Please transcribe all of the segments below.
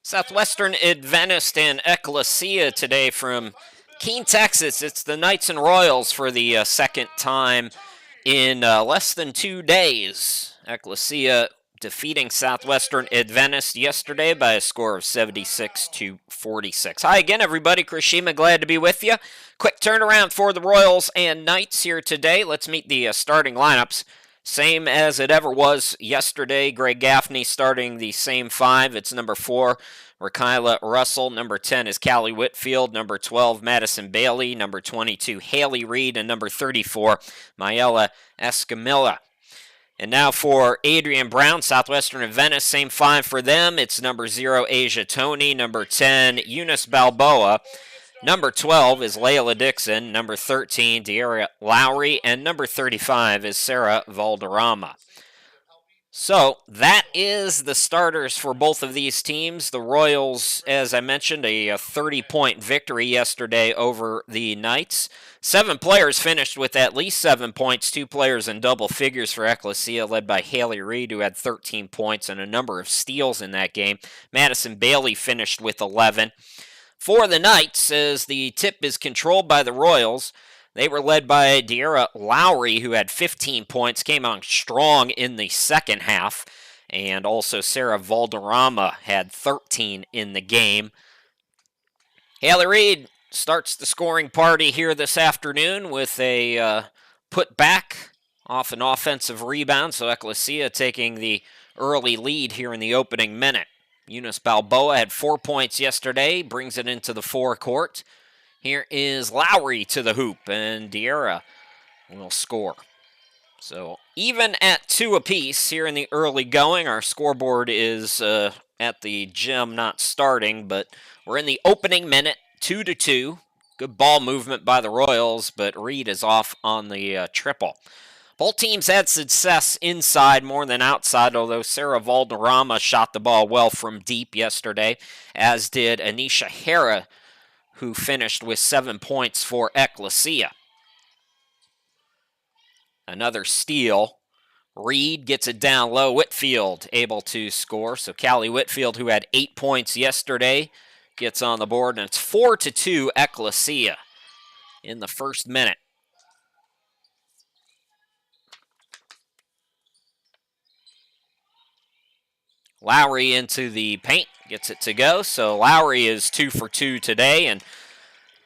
Southwestern Adventist and Ecclesia today from Keene, Texas. It's the Knights and Royals for the second time in less than 2 days. Ecclesia defeating Southwestern Adventist yesterday by a score of 76-46. Hi again, everybody. Chris Shima, glad to be with you. Quick turnaround for the Royals and Knights here today. Let's meet the starting lineups. Same as it ever was yesterday. Greg Gaffney starting the same five. It's number 4, Rakyla Russell. Number 10 is Callie Whitfield. Number 12, Madison Bailey. Number 22, Haley Reed. And number 34, Mayela Escamilla. And now for Adrian Brown, Southwestern Adventist, same five for them. It's number 0, Asia Toney. Number 10, Eunice Balboa. Number 12 is Layla Dixon. Number 13, De'Ara Lowry. And number 35 is Sarah Valderrama. So that is the starters for both of these teams. The Royals, as I mentioned, a 30-point victory yesterday over the Knights. 7 players finished with at least 7 points. 2 players in double figures for Ecclesia, led by Haley Reed, who had 13 points and a number of steals in that game. Madison Bailey finished with 11. For the Knights, as the tip is controlled by the Royals, they were led by De'Ara Lowry, who had 15 points, came on strong in the second half, and also Sarah Valderrama had 13 in the game. Haley Reed starts the scoring party here this afternoon with a put back off an offensive rebound, so Ecclesia taking the early lead here in the opening minute. Eunice Balboa had 4 points yesterday, brings it into the forecourt. Here is Lowry to the hoop, and De'Ara will score. So even at 2 apiece here in the early going. Our scoreboard is at the gym not starting, but we're in the opening minute, 2-2. Good ball movement by the Royals, but Reed is off on the triple. Both teams had success inside more than outside, although Sarah Valderrama shot the ball well from deep yesterday, as did Anisha Hara, who finished with 7 points for Ecclesia. Another steal. Reed gets it down low. Whitfield able to score. So Callie Whitfield, who had 8 points yesterday, gets on the board, and it's 4-2 Ecclesia in the first minute. Lowry into the paint, gets it to go. So Lowry is 2 for 2 today, and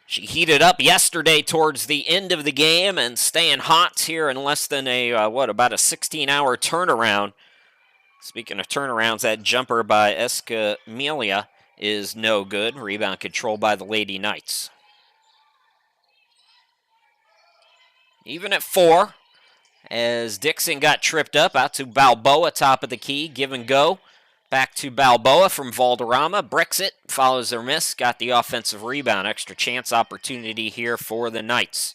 she heated up yesterday towards the end of the game and staying hot here in less than about a 16-hour turnaround. Speaking of turnarounds, that jumper by Escamilla is no good. Rebound controlled by the Lady Knights. Even at 4, as Dixon got tripped up, out to Balboa, top of the key, give and go. Back to Balboa from Valderrama. Bricks it, follows their miss, got the offensive rebound. Extra chance opportunity here for the Knights.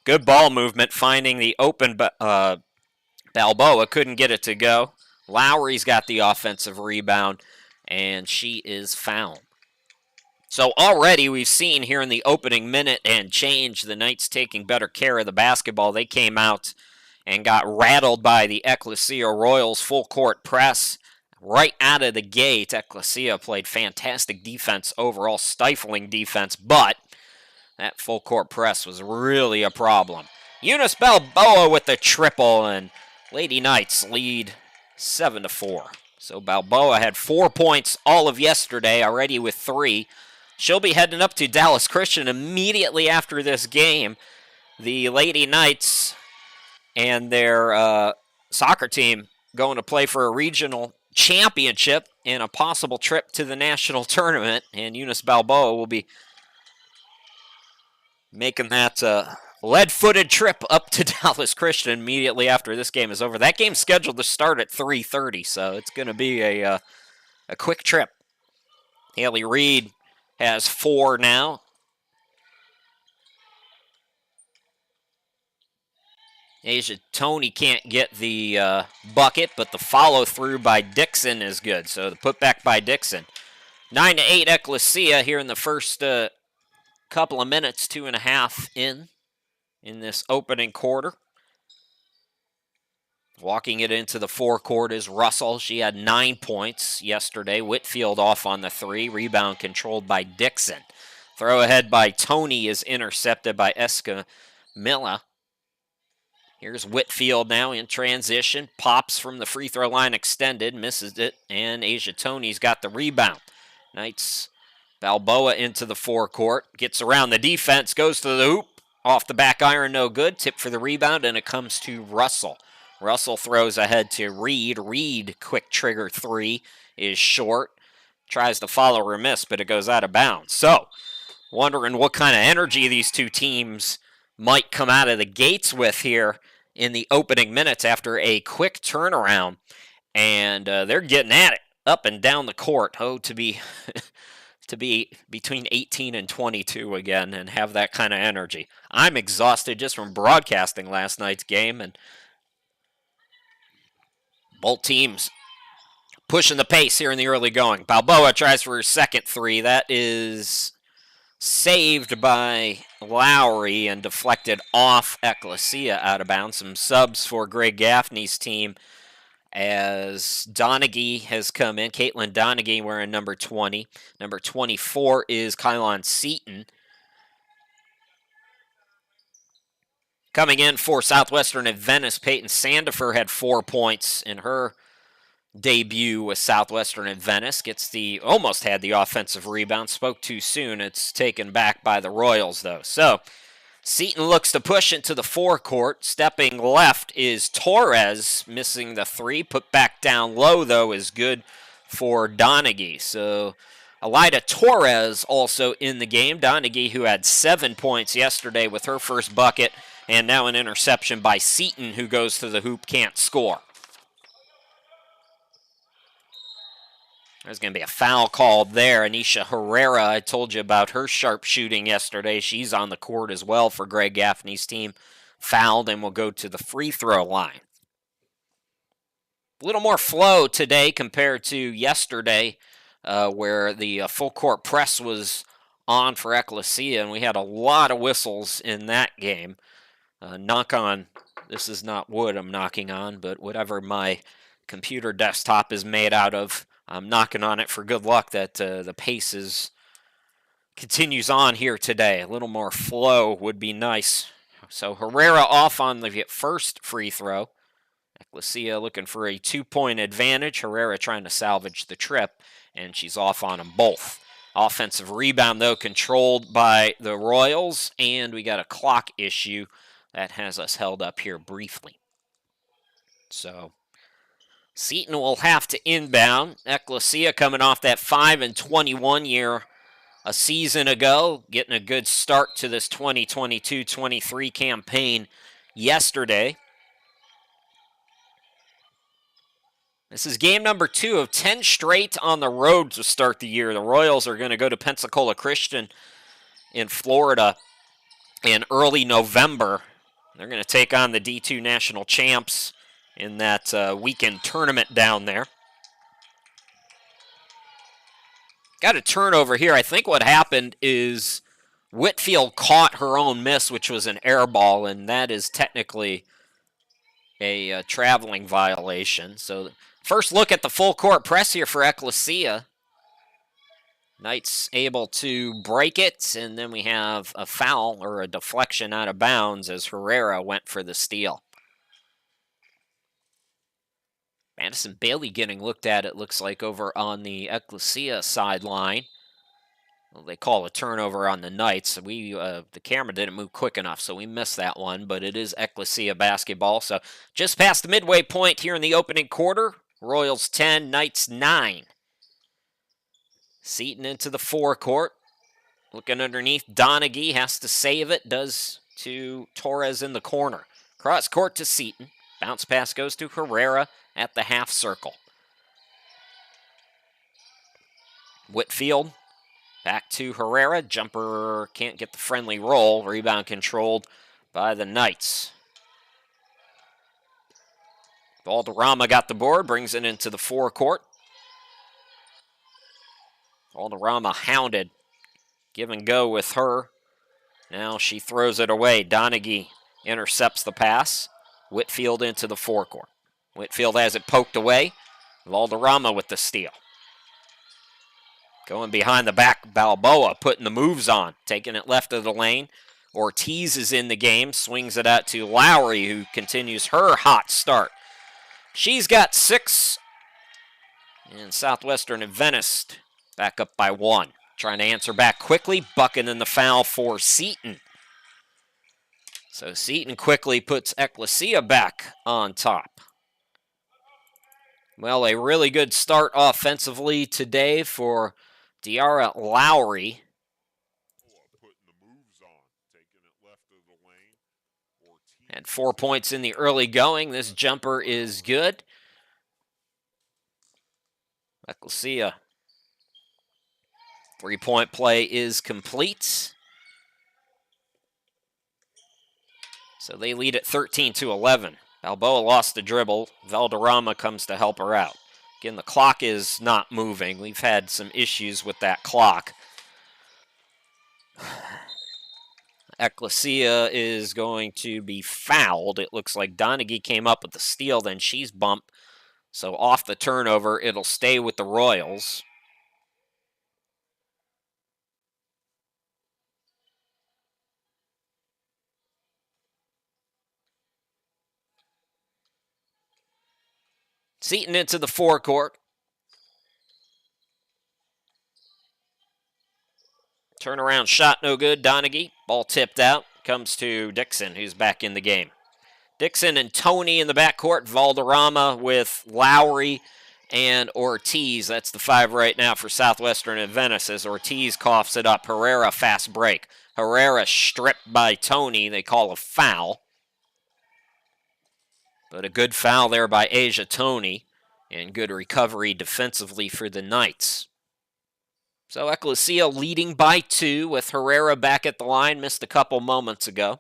Good ball movement, finding the open Balboa. Couldn't get it to go. Lowry's got the offensive rebound, and she is fouled. So already we've seen here in the opening minute and change, the Knights taking better care of the basketball. They came out and got rattled by the Ecclesia Royals full court press. Right out of the gate, Ecclesia played fantastic defense overall, stifling defense, but that full court press was really a problem. Eunice Balboa with the triple, and Lady Knights lead 7-4. So Balboa had 4 points all of yesterday, already with 3. She'll be heading up to Dallas Christian immediately after this game. The Lady Knights and their soccer team going to play for a regional championship and a possible trip to the national tournament, and Eunice Balboa will be making that lead-footed trip up to Dallas Christian immediately after this game is over. That game's scheduled to start at 3:30, so it's going to be a quick trip. Haley Reed has 4 now. Asia Toney can't get the bucket, but the follow-through by Dixon is good. So the putback by Dixon. 9-8 Ecclesia here in the first couple of minutes, 2.5 in this opening quarter. Walking it into the forecourt is Russell. She had 9 points yesterday. Whitfield off on the 3. Rebound controlled by Dixon. Throw ahead by Tony is intercepted by Escamilla. Here's Whitfield now in transition. Pops from the free throw line extended. Misses it. And Asia Tony's got the rebound. Knights Balboa into the forecourt. Gets around the defense. Goes to the hoop. Off the back iron, no good. Tip for the rebound, and it comes to Russell. Russell throws ahead to Reed. Reed, quick trigger 3, is short. Tries to follow her miss, but it goes out of bounds. So, wondering what kind of energy these two teams might come out of the gates with here in the opening minutes after a quick turnaround. And they're getting at it up and down the court. Oh, to be to be between 18 and 22 again and have that kind of energy. I'm exhausted just from broadcasting last night's game, and both teams pushing the pace here in the early going. Balboa tries for her second 3. That is saved by Lowry and deflected off Ecclesia out of bounds. Some subs for Greg Gaffney's team as Donaghy has come in. Caitlin Donaghy wearing number 20. Number 24 is Kylon Seaton. Coming in for Southwestern Adventist, Peyton Sandifer had 4 points in her debut with Southwestern Adventist. Almost had the offensive rebound. Spoke too soon. It's taken back by the Royals, though. So, Seaton looks to push into the forecourt. Stepping left is Torres, missing the 3. Put back down low, though, is good for Donaghy. So, Elida Torres also in the game. Donaghy, who had 7 points yesterday with her first bucket, and now an interception by Seaton, who goes to the hoop, can't score. There's going to be a foul called there. Anisha Herrera, I told you about her sharp shooting yesterday. She's on the court as well for Greg Gaffney's team. Fouled and will go to the free throw line. A little more flow today compared to yesterday, where the full court press was on for Ecclesia, and we had a lot of whistles in that game. Knock on, this is not wood I'm knocking on, but whatever my computer desktop is made out of, I'm knocking on it for good luck that the pace continues on here today. A little more flow would be nice. So Herrera off on the first free throw. Ecclesia looking for a 2-point advantage. Herrera trying to salvage the trip, and she's off on them both. Offensive rebound, though, controlled by the Royals, and we got a clock issue that has us held up here briefly. So Seaton will have to inbound. Ecclesia coming off that 5-21 year a season ago, getting a good start to this 2022-23 campaign yesterday. This is game number 2 of 10 straight on the road to start the year. The Royals are going to go to Pensacola Christian in Florida in early November. They're going to take on the D2 national champs in that weekend tournament down there. Got a turnover here. I think what happened is Whitfield caught her own miss, which was an air ball, and that is technically a traveling violation. So first look at the full court press here for Ecclesia. Knights able to break it, and then we have a foul or a deflection out of bounds as Herrera went for the steal. Madison Bailey getting looked at, it looks like, over on the Ecclesia sideline. Well, they call a turnover on the Knights. The camera didn't move quick enough, so we missed that one, but it is Ecclesia basketball. So just past the midway point here in the opening quarter. Royals 10, Knights 9. Seaton into the forecourt. Looking underneath, Donaghy has to save it. Does to Torres in the corner. Cross court to Seaton. Bounce pass goes to Herrera at the half circle. Whitfield back to Herrera. Jumper can't get the friendly roll. Rebound controlled by the Knights. Valderrama got the board, brings it into the forecourt. Valderrama hounded. Give and go with her. Now she throws it away. Donaghy intercepts the pass. Whitfield into the forecourt. Whitfield has it poked away. Valderrama with the steal. Going behind the back, Balboa putting the moves on, taking it left of the lane. Ortiz is in the game, swings it out to Lowry, who continues her hot start. She's got 6, and Southwestern Adventist back up by 1. Trying to answer back quickly, bucking in the foul for Seton. So Seton quickly puts Ecclesia back on top. Well, a really good start offensively today for De'Ara Lowry. And 4 points in the early going. This jumper is good. Ecclesia. 3-point play is complete. So they lead at 13-11. Balboa lost the dribble. Valderrama comes to help her out. Again, the clock is not moving. We've had some issues with that clock. Ecclesia is going to be fouled. It looks like Donaghy came up with the steal, then she's bumped. So off the turnover, it'll stay with the Royals. Seton into the forecourt. Turnaround shot no good. Donaghy, ball tipped out. Comes to Dixon, who's back in the game. Dixon and Tony in the backcourt. Valderrama with Lowry and Ortiz. That's the 5 right now for Southwestern Adventist as Ortiz coughs it up. Herrera fast break. Herrera stripped by Tony. They call a foul. But a good foul there by Asia Tony. And good recovery defensively for the Knights. So Ecclesia leading by 2 with Herrera back at the line. Missed a couple moments ago.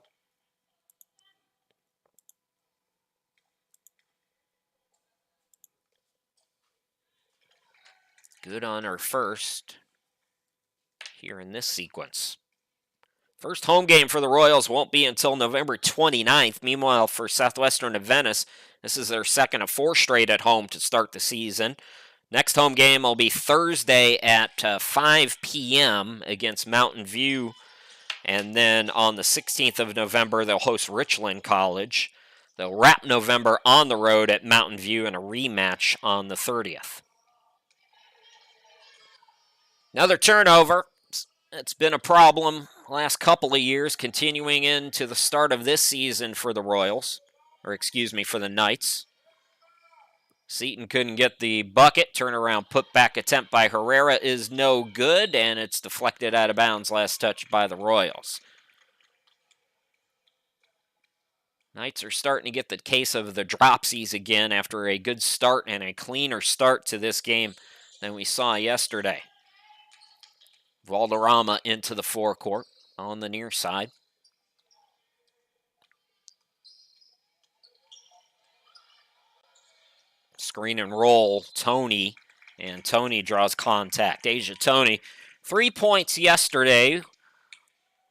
Good on her first here in this sequence. First home game for the Royals won't be until November 29th. Meanwhile, for Southwestern Adventist, this is their second of 4 straight at home to start the season. Next home game will be Thursday at 5 p.m. against Mountain View. And then on the 16th of November, they'll host Richland College. They'll wrap November on the road at Mountain View and a rematch on the 30th. Another turnover. It's been a problem last couple of years, continuing into the start of this season for the Royals. Or excuse me, for the Knights. Seton couldn't get the bucket. Turnaround putback attempt by Herrera is no good, and it's deflected out of bounds. Last touch by the Royals. Knights are starting to get the case of the dropsies again after a good start and a cleaner start to this game than we saw yesterday. Valderrama into the forecourt on the near side. Screen and roll, Tony, and Tony draws contact. Asia Tony, 3 points yesterday.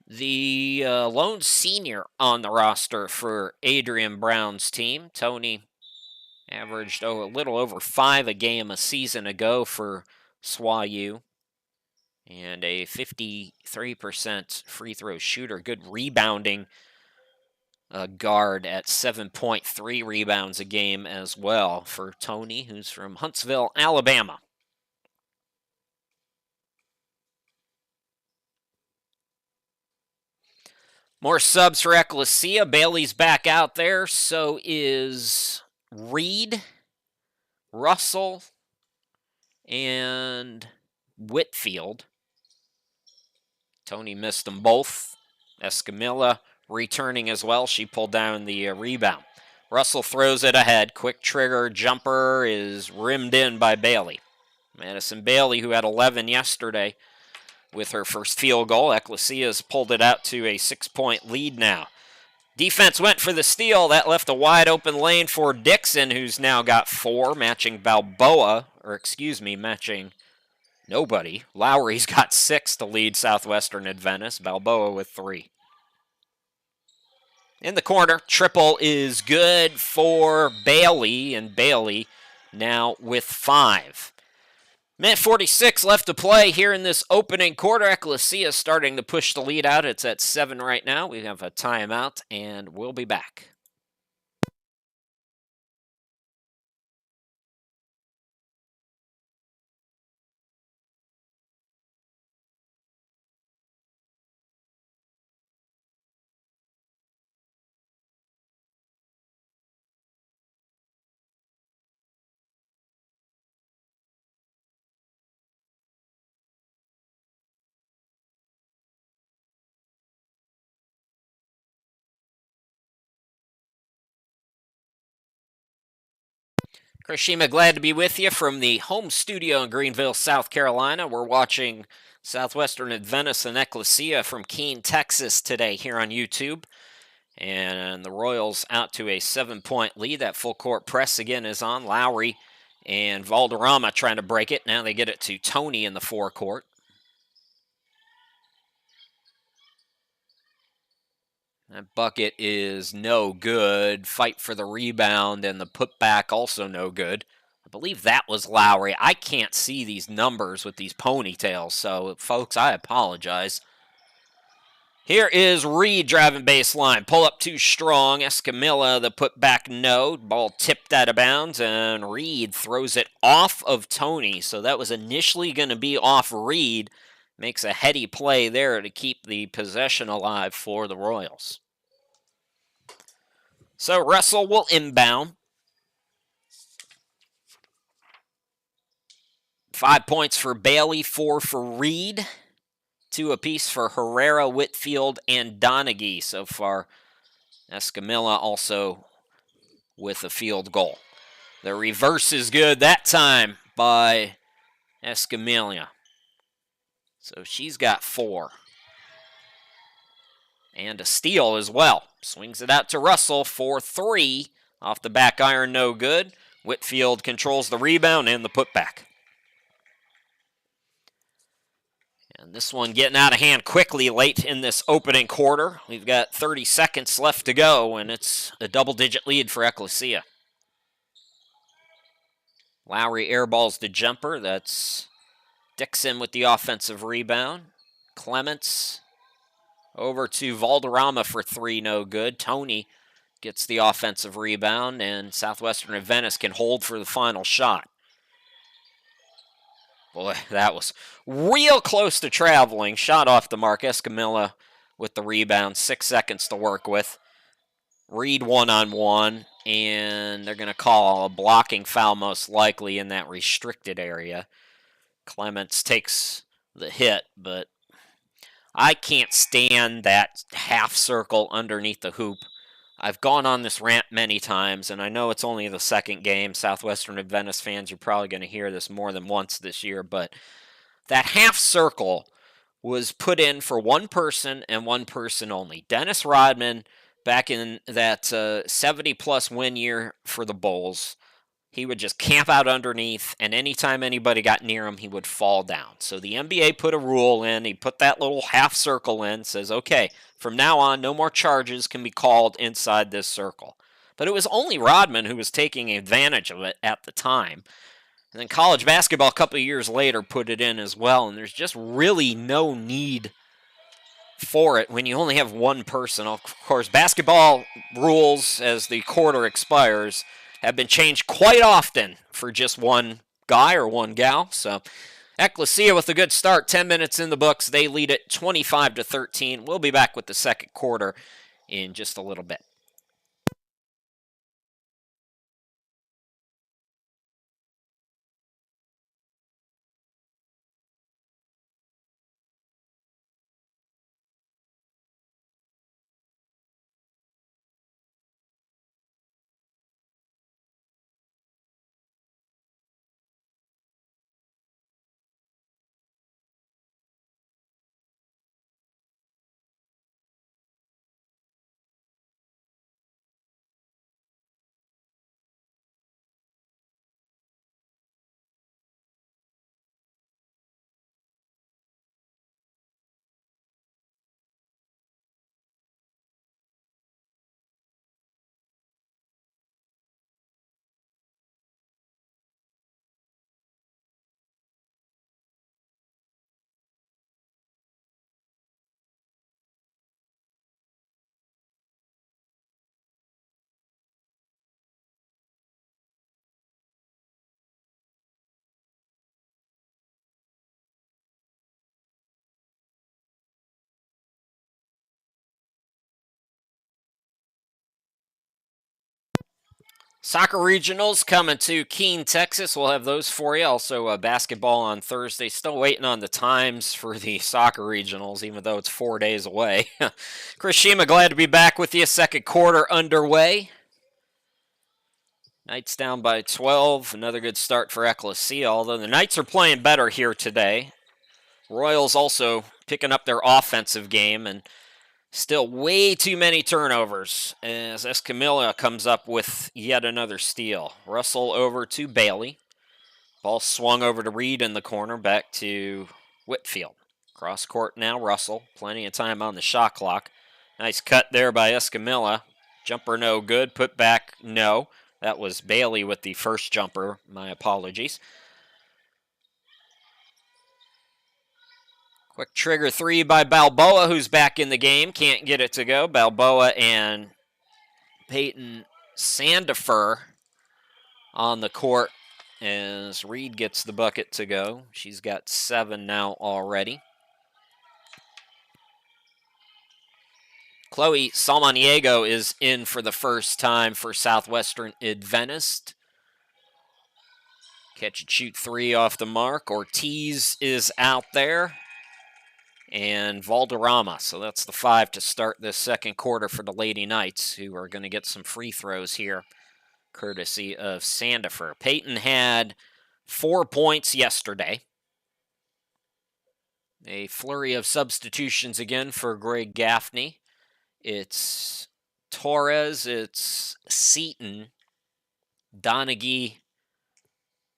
The lone senior on the roster for Adrian Brown's team. Tony averaged a little over 5 a game a season ago for SWAU. And a 53% free throw shooter. Good rebounding guard at 7.3 rebounds a game as well for Tony, who's from Huntsville, Alabama. More subs for Ecclesia. Bailey's back out there. So is Reed, Russell, and Whitfield. Tony missed them both. Escamilla returning as well. She pulled down the rebound. Russell throws it ahead. Quick trigger jumper is rimmed in by Bailey. Madison Bailey, who had 11 yesterday with her first field goal. Ecclesia's pulled it out to a 6-point lead now. Defense went for the steal. That left a wide open lane for Dixon, who's now got 4, matching Balboa, matching nobody. Lowry's got 6 to lead Southwestern Adventist. Balboa with 3. In the corner, triple is good for Bailey, and Bailey now with 5. Minute 46 left to play here in this opening quarter. Ecclesia starting to push the lead out. It's at 7 right now. We have a timeout, and we'll be back. Chris Shima, glad to be with you from the home studio in Greenville, South Carolina. We're watching Southwestern Adventist and Ecclesia from Keene, Texas today here on YouTube. And the Royals out to a 7-point lead. That full court press again is on. Lowry and Valderrama trying to break it. Now they get it to Tony in the forecourt. That bucket is no good. Fight for the rebound, and the putback also no good. I believe that was Lowry. I can't see these numbers with these ponytails, so folks, I apologize. Here is Reed driving baseline. Pull up too strong. Escamilla, the putback no. Ball tipped out of bounds, and Reed throws it off of Tony. So that was initially going to be off Reed. Makes a heady play there to keep the possession alive for the Royals. So Russell will inbound. 5 points for Bailey, 4 for Reed. 2 apiece for Herrera, Whitfield, and Donaghy so far. Escamilla also with a field goal. The reverse is good that time by Escamilla. So she's got 4. And a steal as well. Swings it out to Russell for 3. Off the back iron, no good. Whitfield controls the rebound and the putback. And this one getting out of hand quickly late in this opening quarter. We've got 30 seconds left to go, and it's a double-digit lead for Ecclesia. Lowry airballs the jumper. That's Dixon with the offensive rebound. Clements over to Valderrama for 3, no good. Tony gets the offensive rebound, and Southwestern Adventist can hold for the final shot. Boy, that was real close to traveling. Shot off the mark. Escamilla with the rebound. 6 seconds to work with. Reed one-on-one, and they're going to call a blocking foul most likely in that restricted area. Clements takes the hit, but I can't stand that half circle underneath the hoop. I've gone on this rant many times, and I know it's only the second game. Southwestern Adventist fans, you're probably going to hear this more than once this year, but that half circle was put in for one person and one person only. Dennis Rodman, back in that 70-plus win year for the Bulls, he would just camp out underneath, and anytime anybody got near him, he would fall down. So the NBA put a rule in. He put that little half circle in, says, okay, from now on, no more charges can be called inside this circle. But it was only Rodman who was taking advantage of it at the time. And then college basketball a couple of years later put it in as well, and there's just really no need for it when you only have one person. Of course, basketball rules as the quarter expires have been changed quite often for just one guy or one gal. So Ecclesia with a good start, 10 minutes in the books. They lead it 25-13. We'll be back with the second quarter in just a little bit. Soccer regionals coming to Keene, Texas. We'll have those for you. Also, basketball on Thursday. Still waiting on the times for the soccer regionals, even though it's 4 days away. Chris Shima, glad to be back with you. Second quarter underway. Knights down by 12. Another good start for Ecclesia, although the Knights are playing better here today. Royals also picking up their offensive game, and still way too many turnovers as Escamilla comes up with yet another steal. Russell over to Bailey. Ball swung over to Reed in the corner, back to Whitfield. Cross court now, Russell. Plenty of time on the shot clock. Nice cut there by Escamilla. Jumper no good. Put back no. That was Bailey with the first jumper. My apologies. Quick trigger three by Balboa, who's back in the game. Can't get it to go. Balboa and Peyton Sandifer on the court as Reed gets the bucket to go. She's got 7 now already. Chloe Salmoniego is in for the first time for Southwestern Adventist. Catch and shoot three off the mark. Ortiz is out there. And Valderrama. So that's the 5 to start this second quarter for the Lady Knights, who are going to get some free throws here, courtesy of Sandifer. Peyton had 4 points yesterday. A flurry of substitutions again for Greg Gaffney. It's Torres, it's Seaton, Donaghy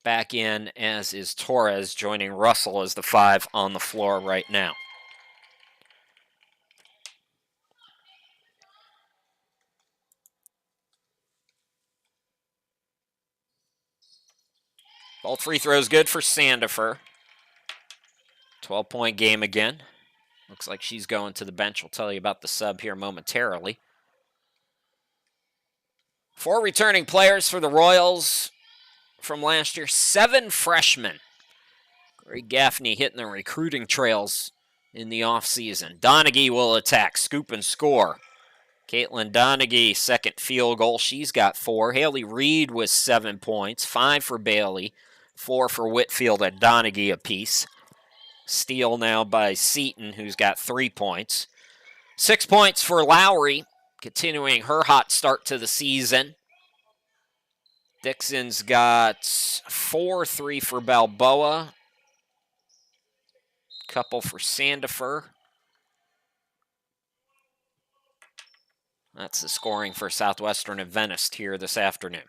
back in, as is Torres, joining Russell as the 5 on the floor right now. Both free throws good for Sandifer. 12-point game again. Looks like she's going to the bench. We'll tell you about the sub here momentarily. 4 returning players for the Royals from last year. 7 freshmen. Greg Gaffney hitting the recruiting trails in the offseason. Donaghy will attack, scoop and score. Caitlin Donaghy, second field goal. She's got 4. Haley Reed with 7 points. 5 for Bailey. 4 for Whitfield and Donaghy apiece. Steal now by Seaton, who's got 3 points. 6 points for Lowry, continuing her hot start to the season. Dixon's got 4, 3 for Balboa. Couple for Sandifer. That's the scoring for Southwestern Adventist here this afternoon.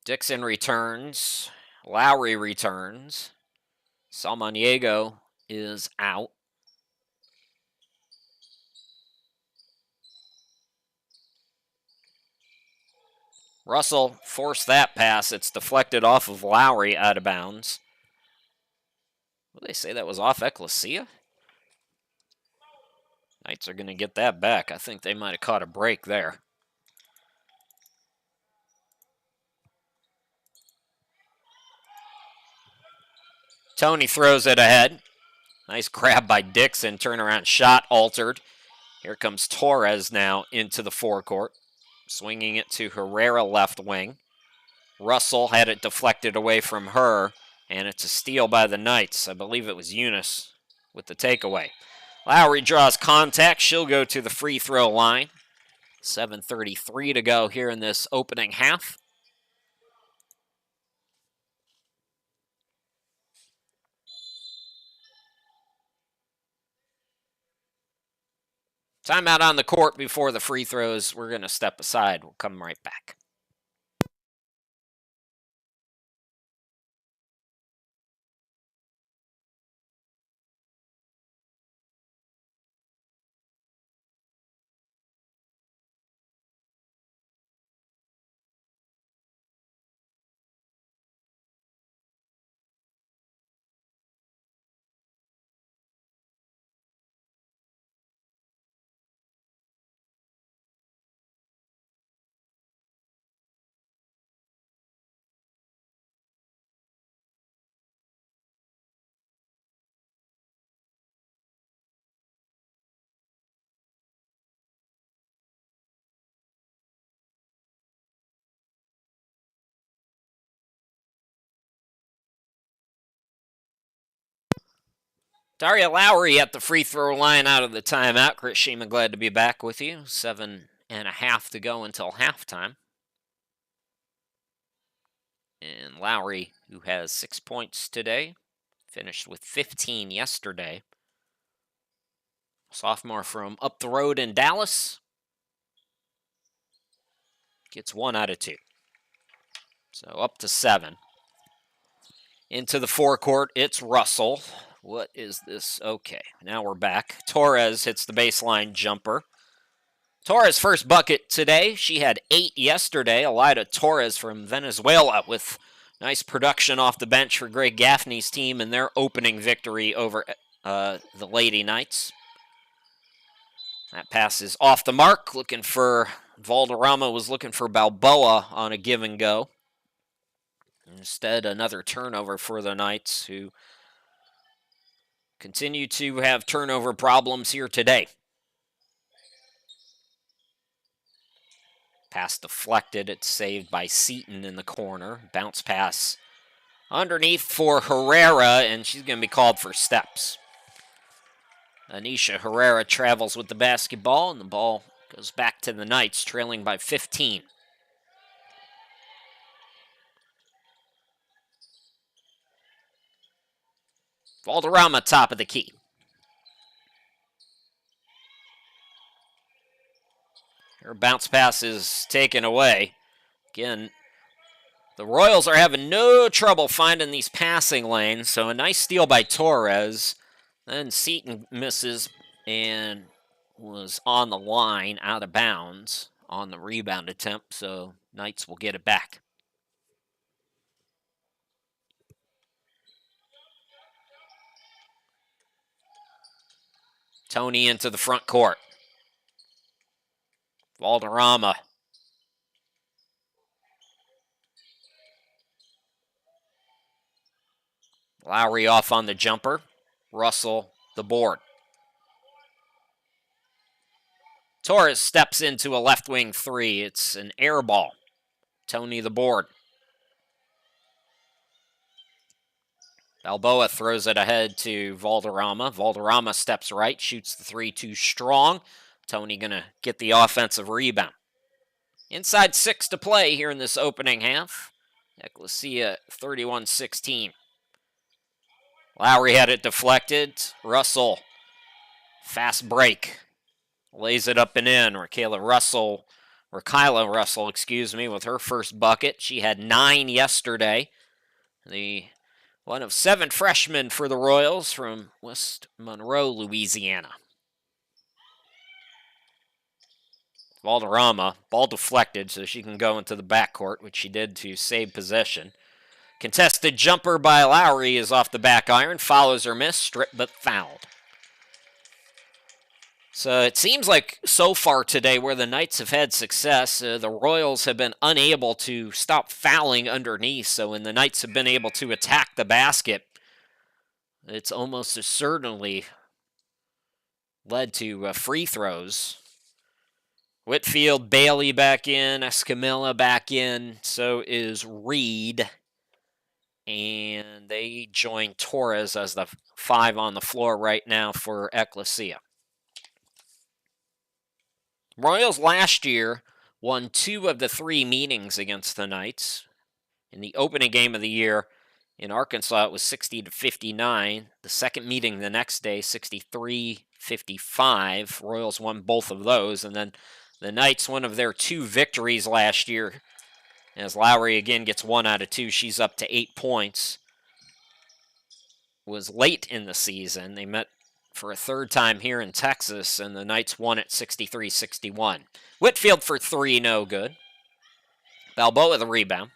Dixon returns. Lowry returns. Salmoniego is out. Russell forced that pass. It's deflected off of Lowry, out of bounds. Will they say that was off Ecclesia? Knights are going to get that back. I think they might have caught a break there. Tony throws it ahead. Nice grab by Dixon. Turnaround shot altered. Here comes Torres now into the forecourt. Swinging it to Herrera left wing. Russell had it deflected away from her, and it's a steal by the Knights. I believe it was Eunice with the takeaway. Lowry draws contact. She'll go to the free throw line. 7:33 to go here in this opening half. Timeout on the court before the free throws. We're going to step aside. We'll come right back. Daria Lowry at the free throw line out of the timeout. Chris Sheeman, glad to be back with you. 7.5 to go until halftime. And Lowry, who has 6 points today, finished with 15 yesterday. Sophomore from up the road in Dallas. Gets 1 out of 2. So up to 7. Into the forecourt, it's Russell. What is this? Okay, now we're back. Torres hits the baseline jumper. Torres' first bucket today. She had 8 yesterday. Elida Torres from Venezuela with nice production off the bench for Greg Gaffney's team in their opening victory over the Lady Knights. That pass is off the mark. Looking for Valderrama, was looking for Balboa on a give and go. Instead, another turnover for the Knights, who continue to have turnover problems here today. Pass deflected. It's saved by Seaton in the corner. Bounce pass underneath for Herrera, and she's going to be called for steps. Anisha Herrera travels with the basketball, and the ball goes back to the Knights, trailing by 15. Valderrama, top of the key. Her bounce pass is taken away. Again, the Royals are having no trouble finding these passing lanes, so a nice steal by Torres. Then Seaton misses and was on the line, out of bounds on the rebound attempt, so Knights will get it back. Tony into the front court. Valderrama. Lowry off on the jumper. Russell the board. Torres steps into a left wing 3. It's an air ball. Tony the board. Balboa throws it ahead to Valderrama. Valderrama steps right, shoots the 3 too strong. Tony going to get the offensive rebound. Inside 6 to play here in this opening half. Ecclesia 31-16. Lowry had it deflected. Russell, fast break. Lays it up and in. Kyla Russell, with her first bucket. She had 9 yesterday. The one of 7 freshmen for the Royals from West Monroe, Louisiana. Valderrama, ball deflected so she can go into the backcourt, which she did to save possession. Contested jumper by Lowry is off the back iron. Follows her miss, stripped but fouled. So it seems like so far today where the Knights have had success, the Royals have been unable to stop fouling underneath. So when the Knights have been able to attack the basket, it's almost certainly led to free throws. Whitfield, Bailey back in, Escamilla back in, so is Reed. And they join Torres as the 5 on the floor right now for Ecclesia. Royals last year won 2 of the 3 meetings against the Knights. In the opening game of the year in Arkansas, it was 60-59. The second meeting the next day, 63-55. Royals won both of those. And then the Knights, one of their 2 victories last year, as Lowry again gets 1 out of 2. She's up to 8 points. Was late in the season. They met for a 3rd time here in Texas, and the Knights won it 63-61. Whitfield for 3, no good. Balboa the rebound.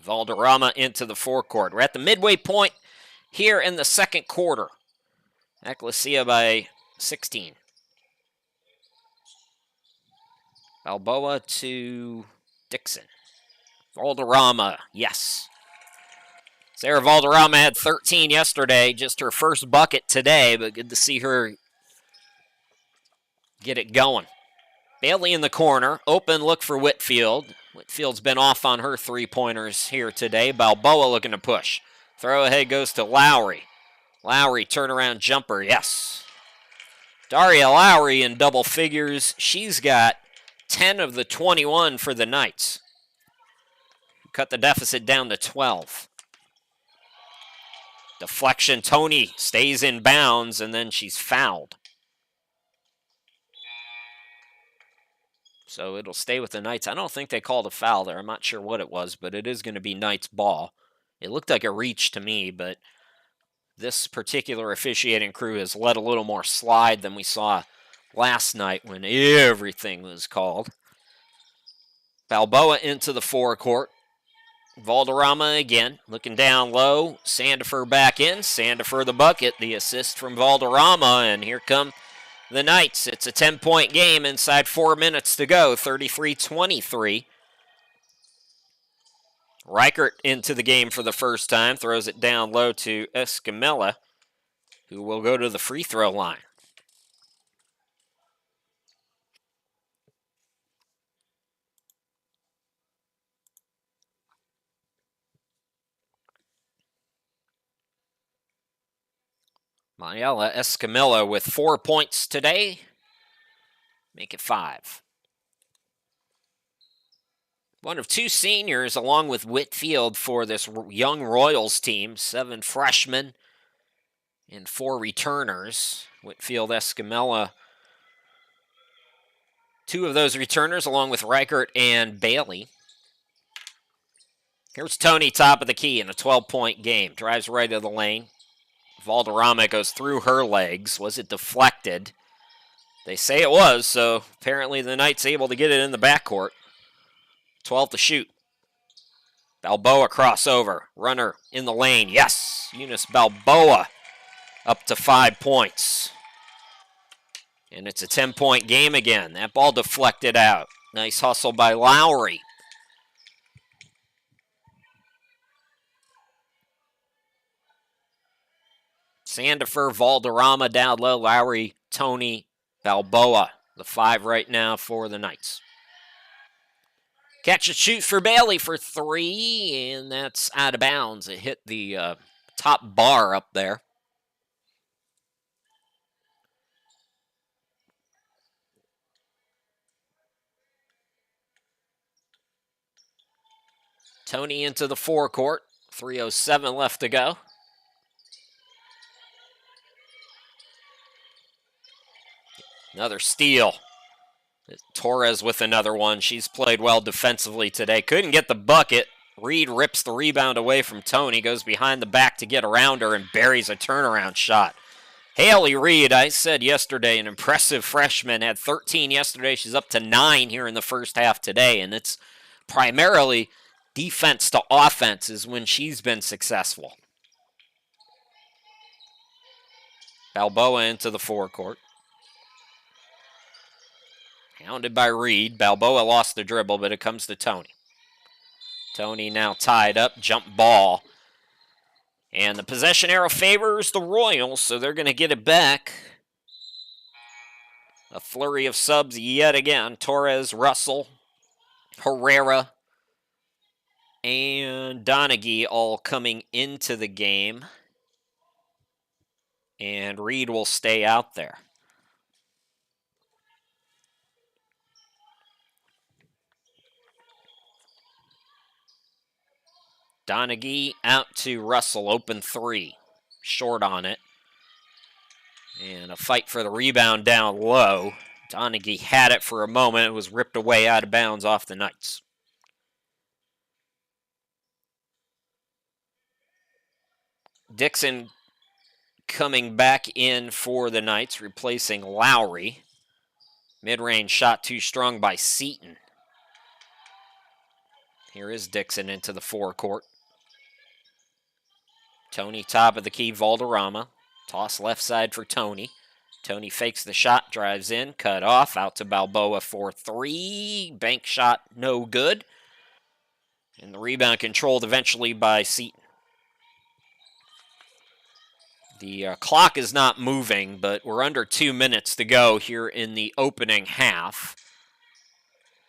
Valderrama into the forecourt. We're at the midway point here in the second quarter. Ecclesia by 16. Balboa to Dixon. Valderrama, yes. Sarah Valderrama had 13 yesterday, just her first bucket today, but good to see her get it going. Bailey in the corner, open look for Whitfield. Whitfield's been off on her 3-pointers here today. Balboa looking to push. Throw ahead goes to Lowry. Lowry, turnaround jumper, yes. Daria Lowry in double figures. She's got 10 of the 21 for the Knights. Cut the deficit down to 12. Deflection, Tony stays in bounds, and then she's fouled. So it'll stay with the Knights. I don't think they called a foul there. I'm not sure what it was, but it is going to be Knights ball. It looked like a reach to me, but this particular officiating crew has let a little more slide than we saw last night when everything was called. Balboa into the forecourt. Valderrama again, looking down low. Sandifer back in. Sandifer the bucket. The assist from Valderrama, and here come the Knights. It's a 10-point game inside 4 minutes to go, 33-23. Reichert into the game for the first time, throws it down low to Escamilla, who will go to the free throw line. Mayela Escamilla with 4 points today. Make it 5. One of 2 seniors along with Whitfield for this young Royals team. 7 freshmen and 4 returners. Whitfield, Escamilla. 2 of those returners along with Reichert and Bailey. Here's Tony, top of the key in a 12-point game. Drives right of the lane. Valderrama goes through her legs. Was it deflected? They say it was, so apparently the Knights able to get it in the backcourt. 12 to shoot. Balboa crossover. Runner in the lane. Yes, Eunice Balboa up to 5 points. And it's a 10-point game again. That ball deflected out. Nice hustle by Lowry. Sandifer, Valderrama down low. Lowry, Tony, Balboa. The 5 right now for the Knights. Catch and shoot for Bailey for 3, and that's out of bounds. It hit the top bar up there. Tony into the forecourt. 3:07 left to go. Another steal. Torres with another one. She's played well defensively today. Couldn't get the bucket. Reed rips the rebound away from Tony, goes behind the back to get around her, and buries a turnaround shot. Haley Reed, I said yesterday, an impressive freshman, had 13 yesterday. She's up to 9 here in the first half today, and it's primarily defense to offense is when she's been successful. Balboa into the forecourt. Hounded by Reed. Balboa lost the dribble, but it comes to Tony. Tony now tied up, jump ball. And the possession arrow favors the Royals, so they're going to get it back. A flurry of subs yet again. Torres, Russell, Herrera, and Donaghy all coming into the game. And Reed will stay out there. Donaghy out to Russell, open 3. Short on it. And a fight for the rebound down low. Donaghy had it for a moment. It was ripped away out of bounds off the Knights. Dixon coming back in for the Knights, replacing Lowry. Mid-range shot too strong by Seaton. Here is Dixon into the forecourt. Tony top of the key, Valderrama. Toss left side for Tony. Tony fakes the shot, drives in, cut off, out to Balboa for 3. Bank shot, no good. And the rebound controlled eventually by Seaton. The clock is not moving, but we're under 2 minutes to go here in the opening half.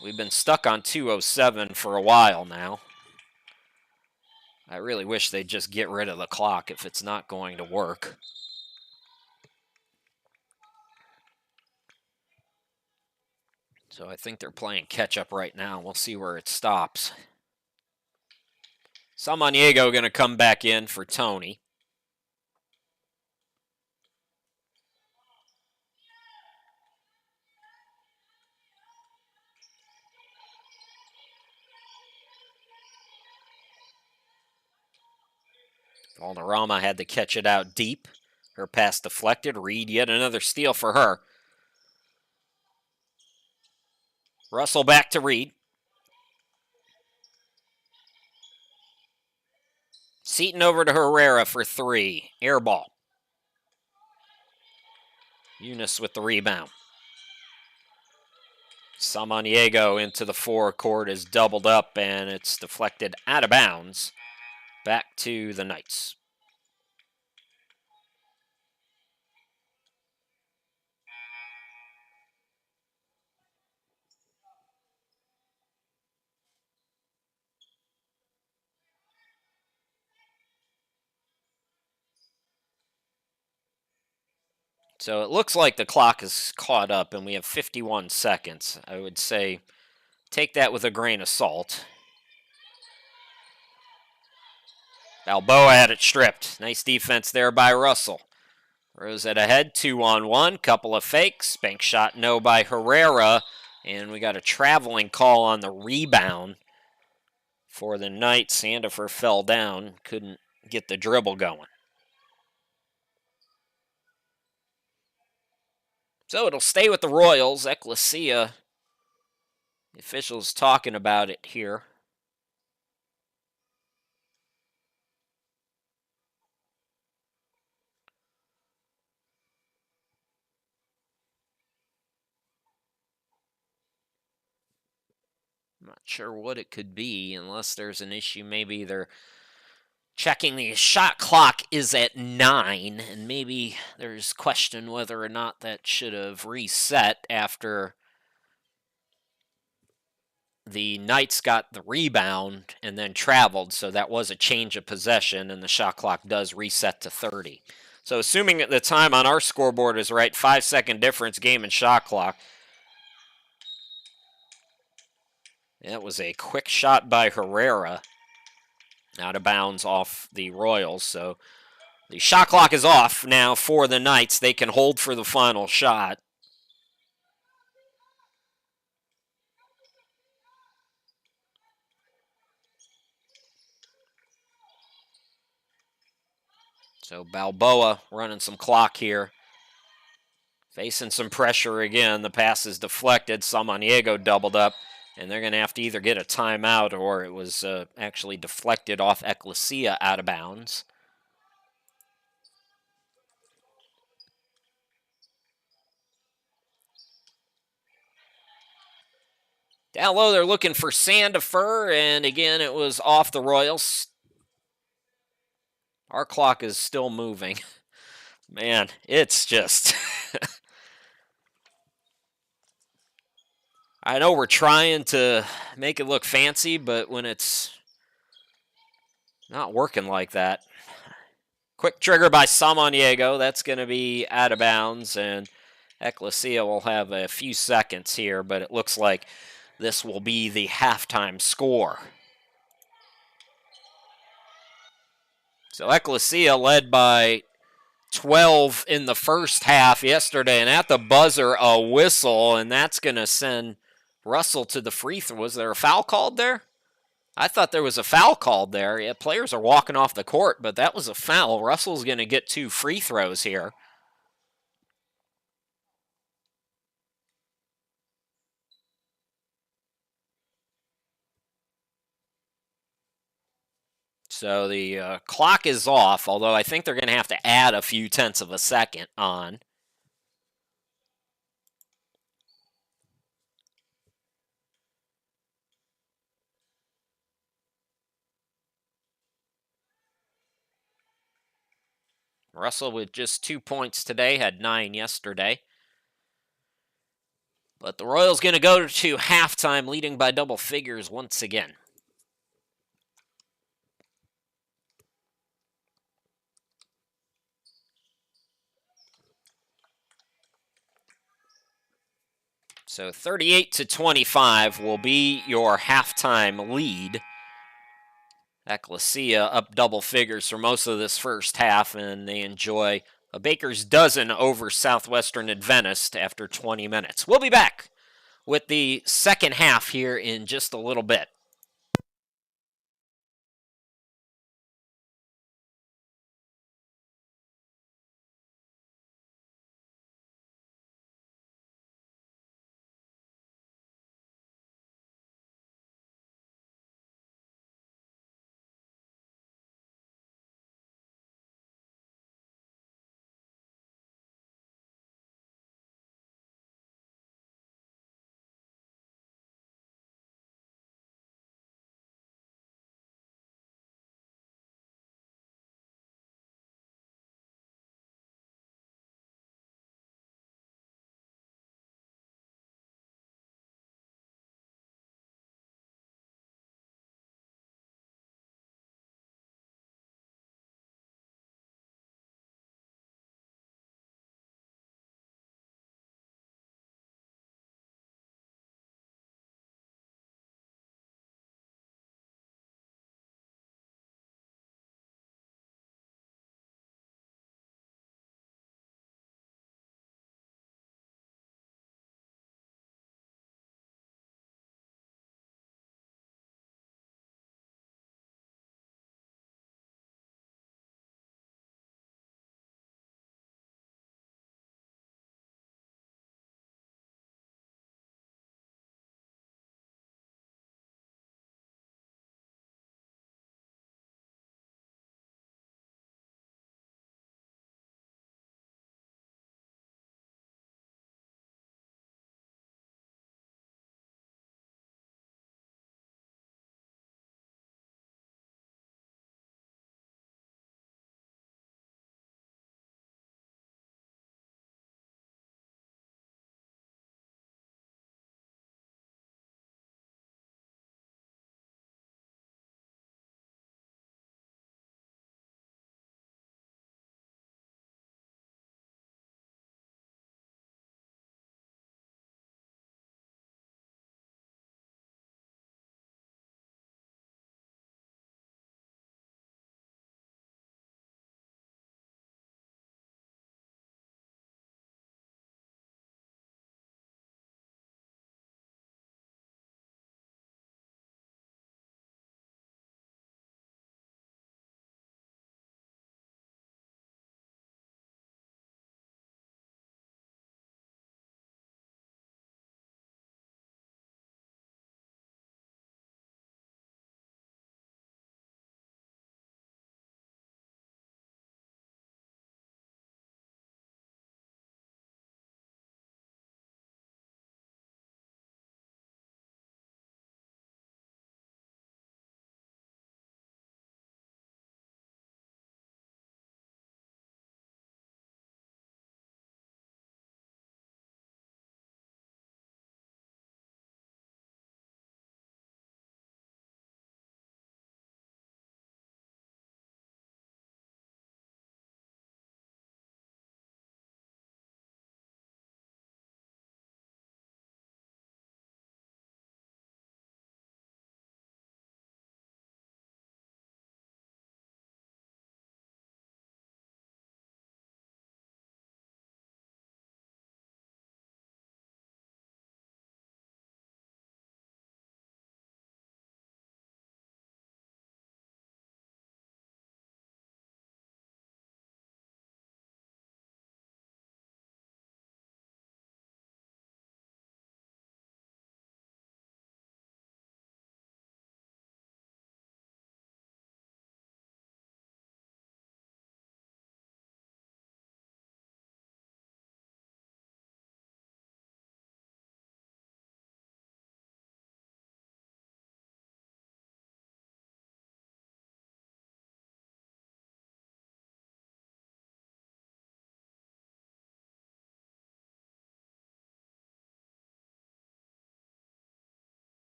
We've been stuck on 2:07 for a while now. I really wish they'd just get rid of the clock if it's not going to work. So I think they're playing catch-up right now. We'll see where it stops. Samaniego going to come back in for Tony. Valderrama had to catch it out deep. Her pass deflected. Reed, yet another steal for her. Russell back to Reed. Seaton over to Herrera for 3. Air ball. Eunice with the rebound. Samaniego into the forecourt is doubled up, and it's deflected out of bounds. Back to the Knights. So it looks like the clock is caught up, and we have 51 seconds. I would say take that with a grain of salt. Balboa had it stripped. Nice defense there by Russell. Rosette ahead, 2-on-1, couple of fakes. Bank shot no by Herrera, and we got a traveling call on the rebound for the Knights. Sandifer fell down, couldn't get the dribble going. So it'll stay with the Royals. Ecclesia, the officials talking about it here. I'm not sure what it could be unless there's an issue. Maybe they're checking the shot clock is at 9, and maybe there's question whether or not that should have reset after the Knights got the rebound and then traveled, so that was a change of possession, and the shot clock does reset to 30. So assuming the time on our scoreboard is right, 5-second difference, game and shot clock. That was a quick shot by Herrera. Out of bounds off the Royals, so the shot clock is off now for the Knights. They can hold for the final shot. So Balboa running some clock here. Facing some pressure again. The pass is deflected. Samaniego doubled up. And they're going to have to either get a timeout or it was actually deflected off Ecclesia out of bounds. Down low, they're looking for Sandifer, and again, it was off the Royals. Our clock is still moving. Man, it's just... I know we're trying to make it look fancy, but when it's not working like that. Quick trigger by Samaniego. That's going to be out of bounds, and Ecclesia will have a few seconds here, but it looks like this will be the halftime score. So Ecclesia led by 12 in the first half yesterday, and at the buzzer, a whistle, and that's going to send Russell to the free throw. Was there a foul called there? I thought there was a foul called there. Yeah, players are walking off the court, but that was a foul. Russell's going to get 2 free throws here. So the clock is off, although I think they're going to have to add a few tenths of a second on. Russell with just 2 points today, had 9 yesterday. But the Royals going to go to halftime leading by double figures once again. So 38-25 will be your halftime lead. Ecclesia up double figures for most of this first half, and they enjoy a baker's dozen over Southwestern Adventist after 20 minutes. We'll be back with the second half here in just a little bit.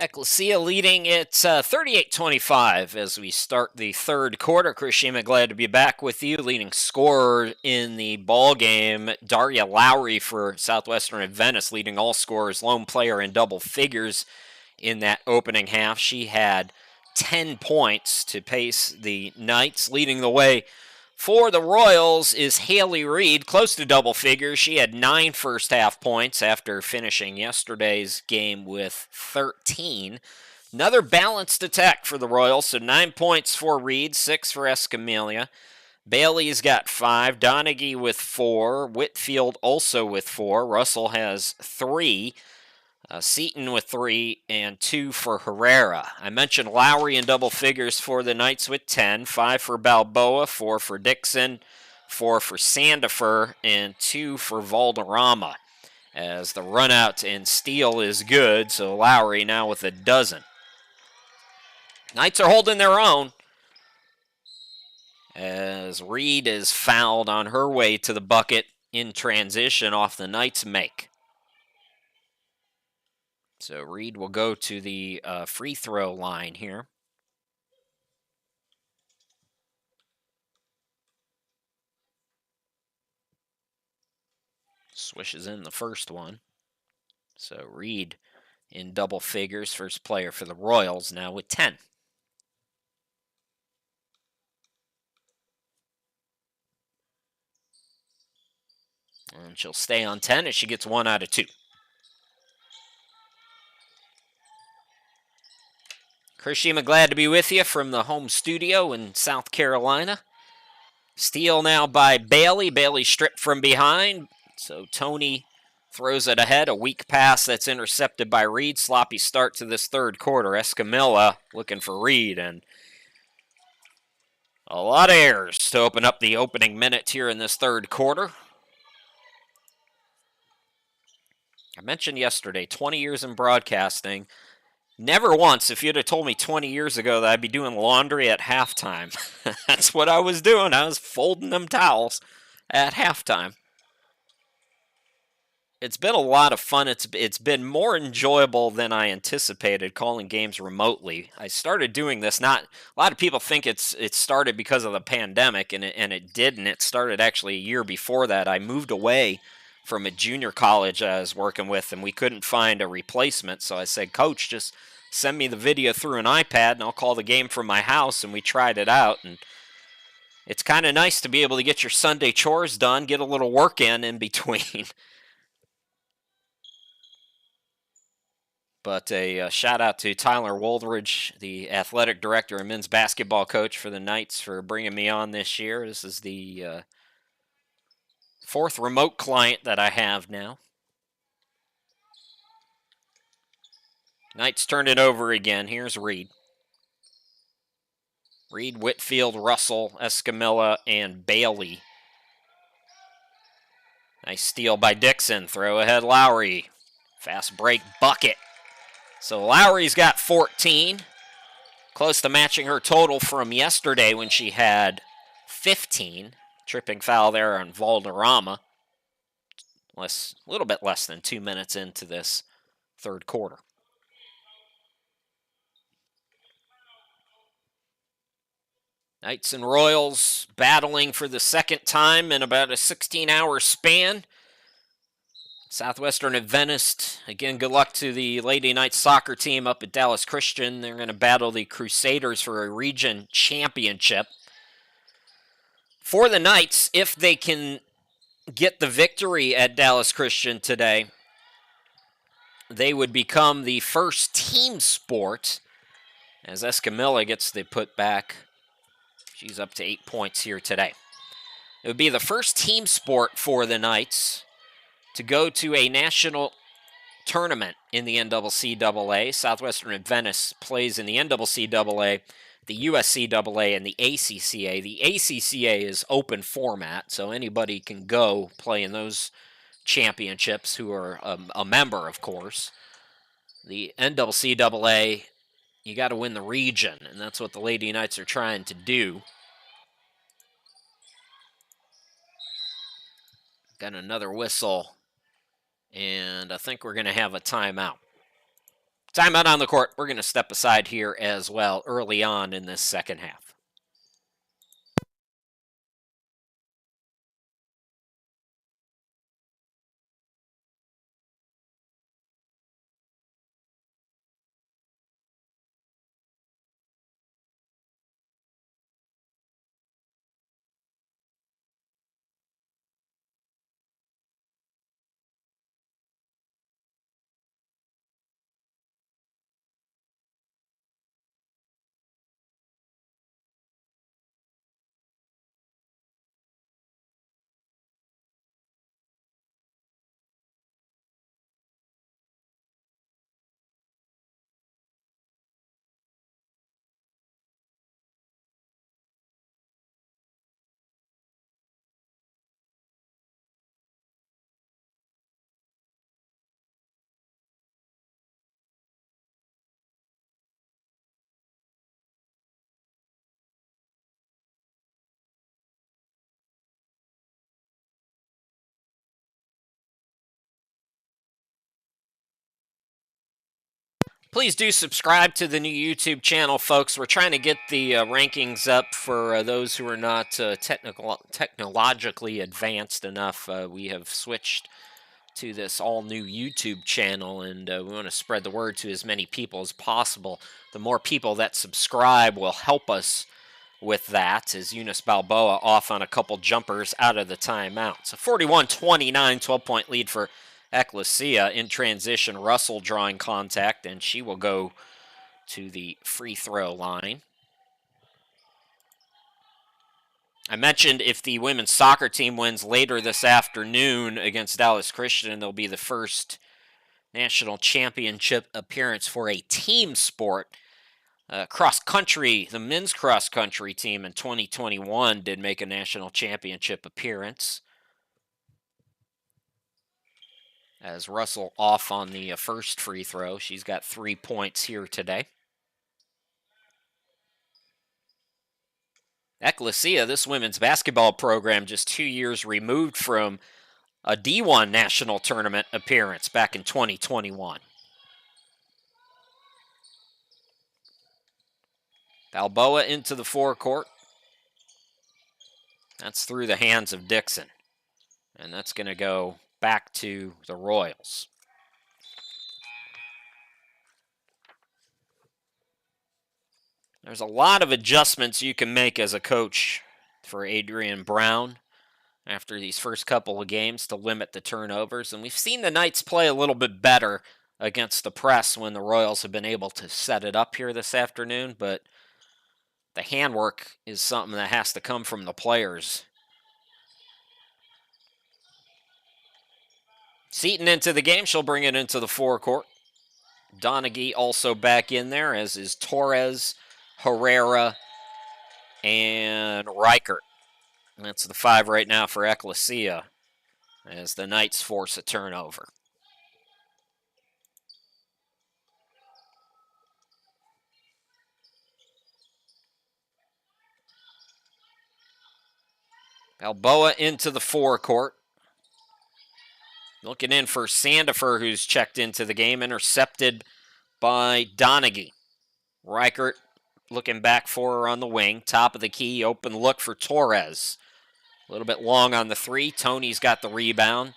Ecclesia leading it 38-25 as we start the third quarter. Chris Shima, glad to be back with you. Leading scorer in the ball game, Daria Lowry for Southwestern Adventist, leading all scorers, lone player in double figures in that opening half. She had 10 points to pace the Knights. Leading the way for the Royals is Haley Reed, close to double figures. She had 9 first half points after finishing yesterday's game with 13. Another balanced attack for the Royals, so 9 points for Reed, 6 for Escamilla. Bailey's got 5, Donaghy with 4, Whitfield also with 4, Russell has 3. Seaton with 3 and 2 for Herrera. I mentioned Lowry in double figures for the Knights with 10, 5 for Balboa, 4 for Dixon, 4 for Sandifer, and 2 for Valderrama. As the run out and steal is good, so Lowry now with a dozen. Knights are holding their own as Reed is fouled on her way to the bucket in transition off the Knights' make. So Reed will go to the free throw line here. Swishes in the first one. So Reed in double figures, first player for the Royals now with 10. And she'll stay on 10 as she gets 1 out of 2. Chris Shima, glad to be with you from the home studio in South Carolina. Steal now by Bailey. Bailey stripped from behind. So Tony throws it ahead. A weak pass that's intercepted by Reed. Sloppy start to this third quarter. Escamilla looking for Reed, and a lot of errors to open up the opening minutes here in this third quarter. I mentioned yesterday, 20 years in broadcasting. Never once, if you'd have told me 20 years ago that I'd be doing laundry at halftime, that's what I was doing. I was folding them towels at halftime. It's been a lot of fun. It's been more enjoyable than I anticipated calling games remotely. I started doing this, not a lot of people think it started because of the pandemic, and it didn't. It started actually a year before that. I moved away from a junior college I was working with, and we couldn't find a replacement. So I said, Coach, just send me the video through an iPad, and I'll call the game from my house. And we tried it out, and it's kind of nice to be able to get your Sunday chores done, get a little work in between. But a shout out to Tyler Woldridge, the athletic director and men's basketball coach for the Knights, for bringing me on this year. This is the fourth remote client that I have now. Knights turn it over again. Here's Reed. Reed, Whitfield, Russell, Escamilla, and Bailey. Nice steal by Dixon. Throw ahead Lowry. Fast break bucket. So Lowry's got 14. Close to matching her total from yesterday when she had 15. Tripping foul there on Valderrama. A little bit less than 2 minutes into this third quarter. Knights and Royals battling for the second time in about a 16-hour span. Southwestern Adventist, again, good luck to the Lady Knights soccer team up at Dallas Christian. They're going to battle the Crusaders for a region championship. For the Knights, if they can get the victory at Dallas Christian today, they would become the first team sport, as Escamilla gets the putback. She's up to 8 points here today. It would be the first team sport for the Knights to go to a national tournament in the NCAA. Southwestern Adventist plays in the NCAA, the USCAA, and the ACCA. The ACCA is open format, so anybody can go play in those championships who are a member, of course. The NCAA, you got to win the region, and that's what the Lady Knights are trying to do. Got another whistle, and I think we're going to have a timeout. Timeout on the court. We're going to step aside here as well early on in this second half. Please do subscribe to the new YouTube channel, folks. We're trying to get the rankings up for those who are not technologically advanced enough. We have switched to this all new YouTube channel, and we want to spread the word to as many people as possible. The more people that subscribe will help us with that, as Eunice Balboa off on a couple jumpers out of the timeout. So 41-29, 12-point lead for Ecclesia. In transition, Russell drawing contact, and she will go to the free throw line. I mentioned if the women's soccer team wins later this afternoon against Dallas Christian, they'll be the first national championship appearance for a team sport. Cross country, the men's cross country team in 2021 did make a national championship appearance. As Russell off on the first free throw. She's got 3 points here today. Ecclesia, this women's basketball program, just 2 years removed from a D1 national tournament appearance back in 2021. Balboa into the forecourt. That's through the hands of Dixon. And that's going to go back to the Royals. There's a lot of adjustments you can make as a coach for Adrian Brown after these first couple of games to limit the turnovers. And we've seen the Knights play a little bit better against the press when the Royals have been able to set it up here this afternoon. But the handwork is something that has to come from the players. Seaton into the game. She'll bring it into the forecourt. Donaghy also back in there, as is Torres, Herrera, and Reichert. That's the 5 right now for Ecclesia as the Knights force a turnover. Balboa into the forecourt. Looking in for Sandifer, who's checked into the game, intercepted by Donaghy. Reichert looking back for her on the wing. Top of the key, open look for Torres. A little bit long on the 3. Tony's got the rebound.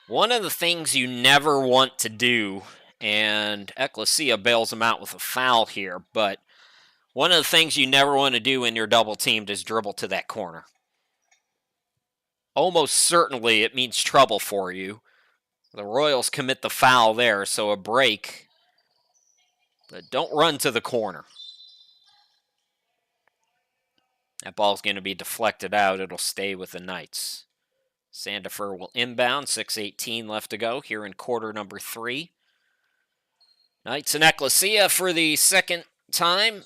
One of the things you never want to do, and Ecclesia bails him out with a foul here, but one of the things you never want to do when you're double teamed is dribble to that corner. Almost certainly it means trouble for you. The Royals commit the foul there, so a break. But don't run to the corner. That ball's going to be deflected out. It'll stay with the Knights. Sandifer will inbound. 6:18 left to go here in quarter number 3. Knights and Ecclesia for the second time.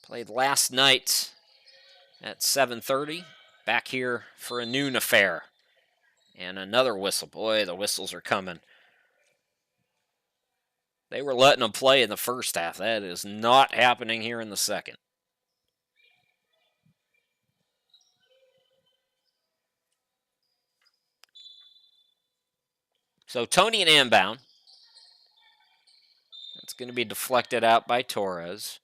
Played last night at 7:30. Back here for a noon affair. And another whistle. Boy, the whistles are coming. They were letting them play in the first half. That is not happening here in the second. So Tony and inbound. It's going to be deflected out by Torres.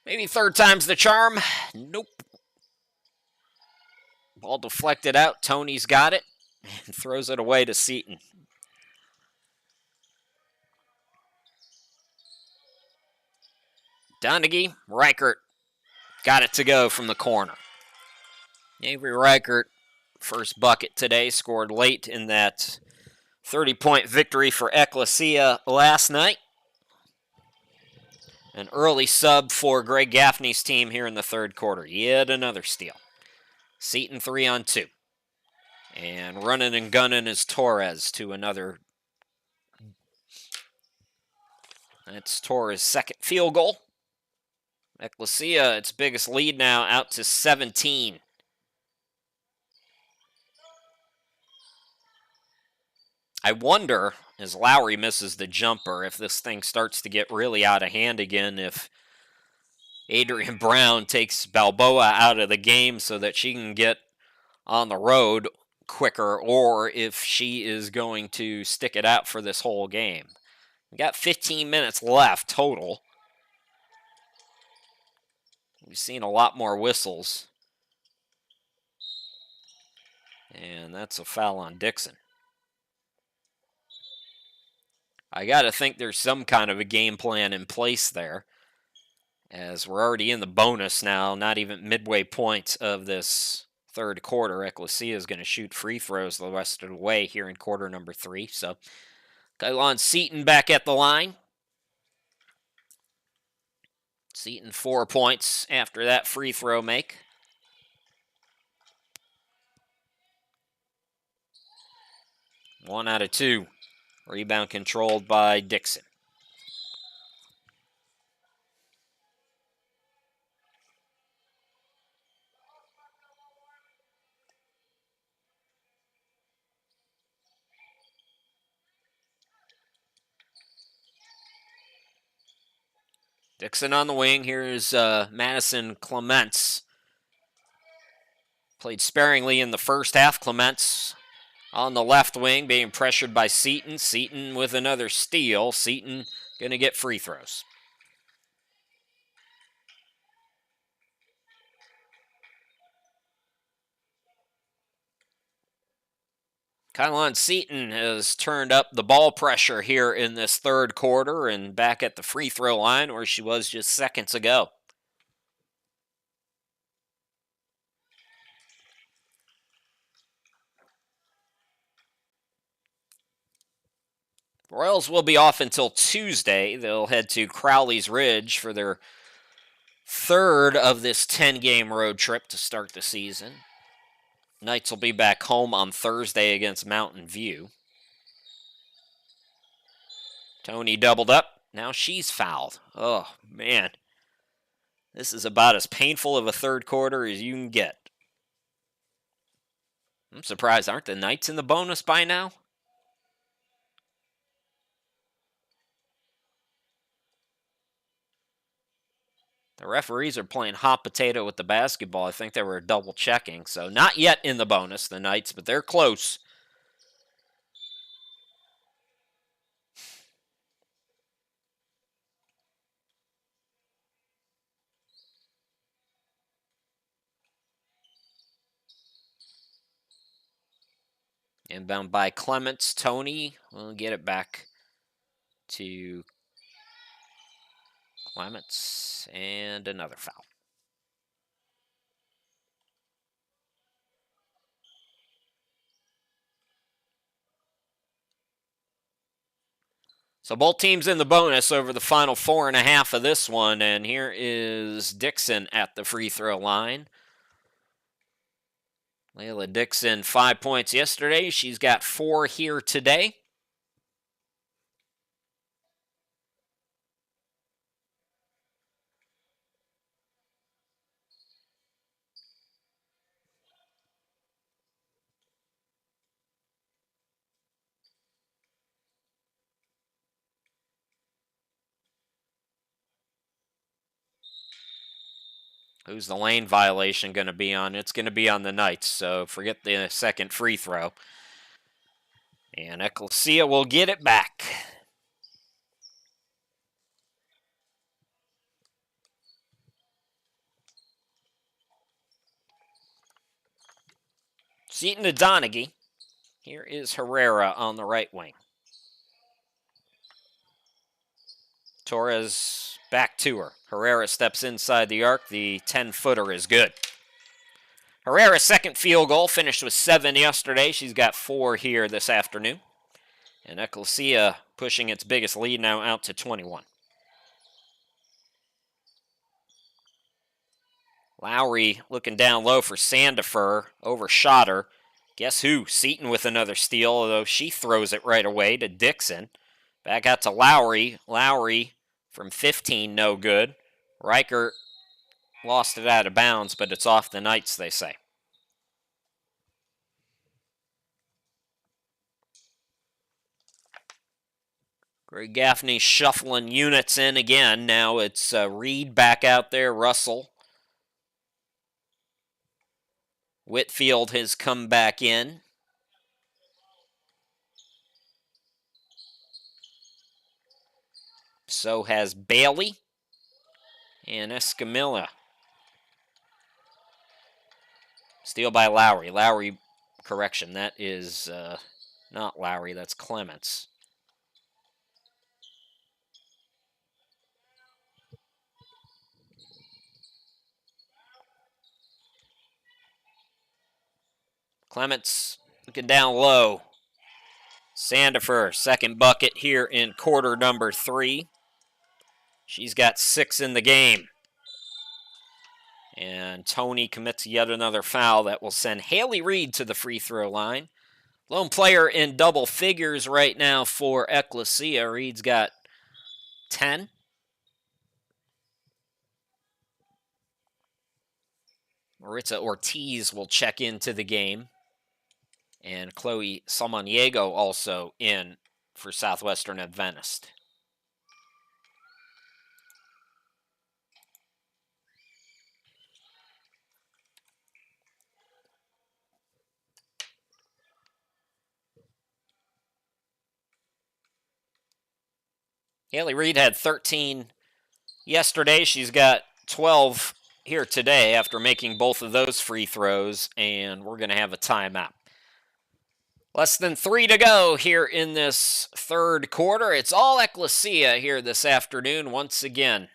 Maybe third time's the charm. Nope. Ball deflected out. Tony's got it and throws it away to Seton. Donaghy, Reichert got it to go from the corner. Avery Reichert, first bucket today, scored late in that 30-point victory for Ecclesia last night. An early sub for Greg Gaffney's team here in the third quarter. Yet another steal. Seton 3-on-2. And running and gunning is Torres to another. That's Torres' second field goal. Ecclesia, its biggest lead now, out to 17. I wonder, as Lowry misses the jumper, if this thing starts to get really out of hand again, if Adrian Brown takes Balboa out of the game so that she can get on the road quicker, or if she is going to stick it out for this whole game. We got 15 minutes left total. We've seen a lot more whistles. And that's a foul on Dixon. I got to think there's some kind of a game plan in place there, as we're already in the bonus now, not even midway point of this third quarter. Ecclesia is going to shoot free throws the rest of the way here in quarter number 3. So, Kylon Seton back at the line. Seton 4 points after that free throw make. One out of 2. Rebound controlled by Dixon. Dixon on the wing. Here's Madison Clements. Played sparingly in the first half. Clements on the left wing being pressured by Seton. Seton with another steal. Seton going to get free throws. Kylon Seton has turned up the ball pressure here in this third quarter and back at the free throw line where she was just seconds ago. Royals will be off until Tuesday. They'll head to Crowley's Ridge for their third of this 10-game road trip to start the season. Knights will be back home on Thursday against Mountain View. Tony doubled up. Now she's fouled. Oh, man. This is about as painful of a third quarter as you can get. I'm surprised. Aren't the Knights in the bonus by now? The referees are playing hot potato with the basketball. I think they were double checking. So not yet in the bonus, the Knights, but they're close. Inbound by Clements. Tony will get it back to Clements. And another foul. So both teams in the bonus over the final 4.5 of this one. And here is Dixon at the free throw line. Layla Dixon, 5 points yesterday. She's got 4 here today. Who's the lane violation going to be on? It's going to be on the Knights, so forget the second free throw. And Ecclesia will get it back. Seaton to Donaghy. Here is Herrera on the right wing. Torres back to her. Herrera steps inside the arc. The 10-footer is good. Herrera's second field goal, finished with 7 yesterday. She's got 4 here this afternoon. And Ecclesia pushing its biggest lead now out to 21. Lowry looking down low for Sandifer. Overshot her. Guess who? Seaton with another steal, although she throws it right away to Dixon. Back out to Lowry. Lowry from 15, no good. Riker lost it out of bounds, but it's off the Knights, they say. Greg Gaffney shuffling units in again. Now it's Reed back out there, Russell. Whitfield has come back in. So has Bailey and Escamilla. Steal by Lowry. Lowry, correction, that is not Lowry, that's Clements. Clements looking down low. Sandifer, second bucket here in quarter number 3. She's got 6 in the game. And Tony commits yet another foul that will send Haley Reed to the free throw line. Lone player in double figures right now for Ecclesia. Reed's got 10. Maritza Ortiz will check into the game. And Chloe Samaniego also in for Southwestern Adventist. Haley Reed had 13 yesterday. She's got 12 here today after making both of those free throws, and we're going to have a timeout. Less than 3 to go here in this third quarter. It's all Ecclesia here this afternoon once again.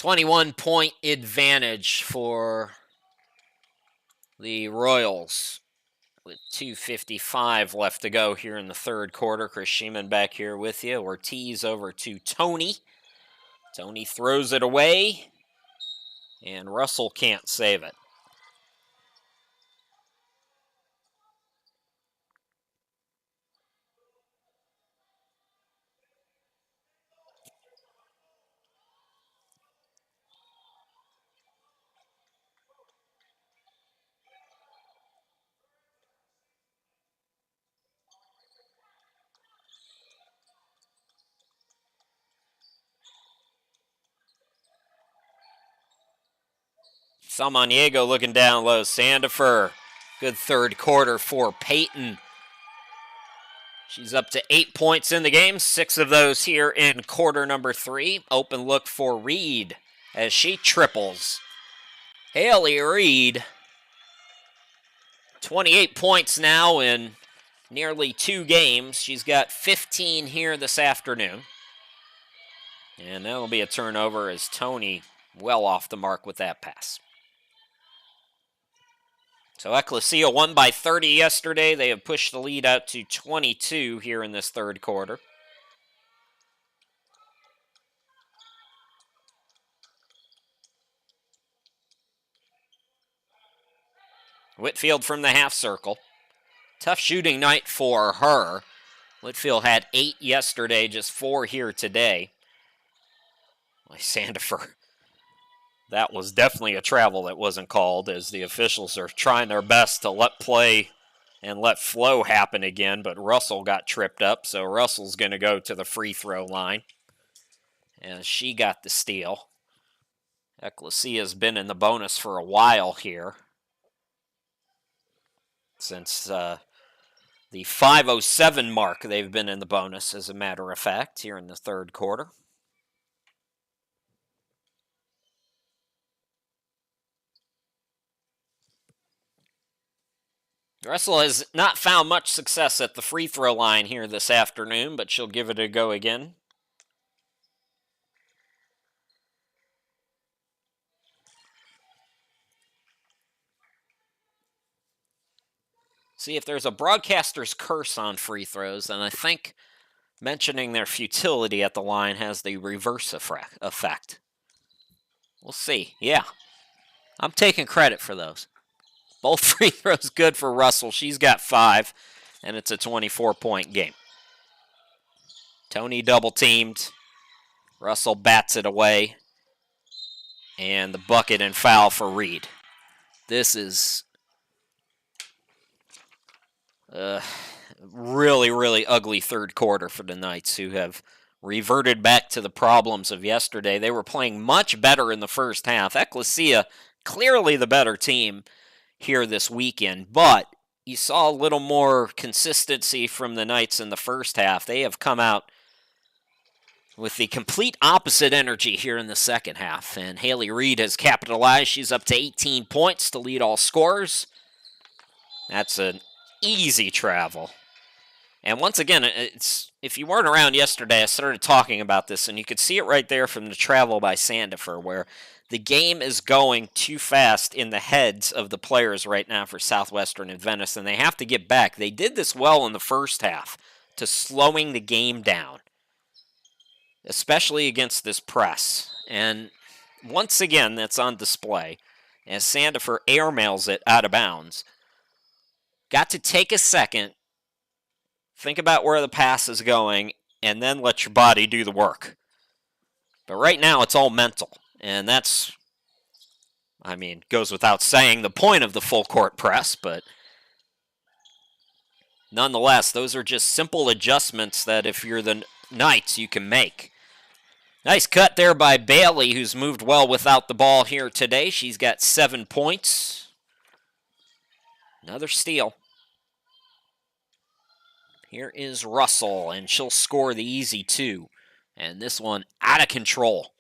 .21 advantage for the Royals with 2:55 left to go here in the third quarter. Chris Sheeman back here with you. Ortiz over to Tony. Tony throws it away, and Russell can't save it. Samaniego looking down low. Sandifer, good third quarter for Peyton. She's up to 8 points in the game, 6 of those here in quarter number 3. Open look for Reed as she triples. Haley Reed, 28 points now in nearly 2 games. She's got 15 here this afternoon. And that'll be a turnover as Tony well off the mark with that pass. So Ecclesia won by 30 yesterday. They have pushed the lead out to 22 here in this third quarter. Whitfield from the half circle. Tough shooting night for her. Whitfield had 8 yesterday, just 4 here today. Sandifer, that was definitely a travel that wasn't called, as the officials are trying their best to let play and let flow happen again, but Russell got tripped up, so Russell's going to go to the free throw line, and she got the steal. Ecclesia's been in the bonus for a while here, since the 5:07 mark they've been in the bonus, as a matter of fact, here in the third quarter. Russell has not found much success at the free throw line here this afternoon, but she'll give it a go again. See, if there's a broadcaster's curse on free throws, then I think mentioning their futility at the line has the reverse effect. We'll see. Yeah, I'm taking credit for those. Both free throws good for Russell. She's got 5, and it's a 24-point game. Tony double-teamed. Russell bats it away. And the bucket and foul for Reed. This is really, really ugly third quarter for the Knights, who have reverted back to the problems of yesterday. They were playing much better in the first half. Ecclesia, clearly the better team here this weekend, but you saw a little more consistency from the Knights in the first half. They have come out with the complete opposite energy here in the second half, and Haley Reed has capitalized. She's up to 18 points to lead all scorers. That's an easy travel. And once again, if you weren't around yesterday, I started talking about this, and you could see it right there from the travel by Sandifer, where the game is going too fast in the heads of the players right now for Southwestern and Venice, and they have to get back. They did this well in the first half to slowing the game down, especially against this press. And once again, that's on display as Sandifer airmails it out of bounds. Got to take a second, think about where the pass is going, and then let your body do the work. But right now, it's all mental. And that's, goes without saying, the point of the full court press, but nonetheless, those are just simple adjustments that if you're the Knights, you can make. Nice cut there by Bailey, who's moved well without the ball here today. She's got 7 points. Another steal. Here is Russell, and she'll score the easy 2. And this one out of control.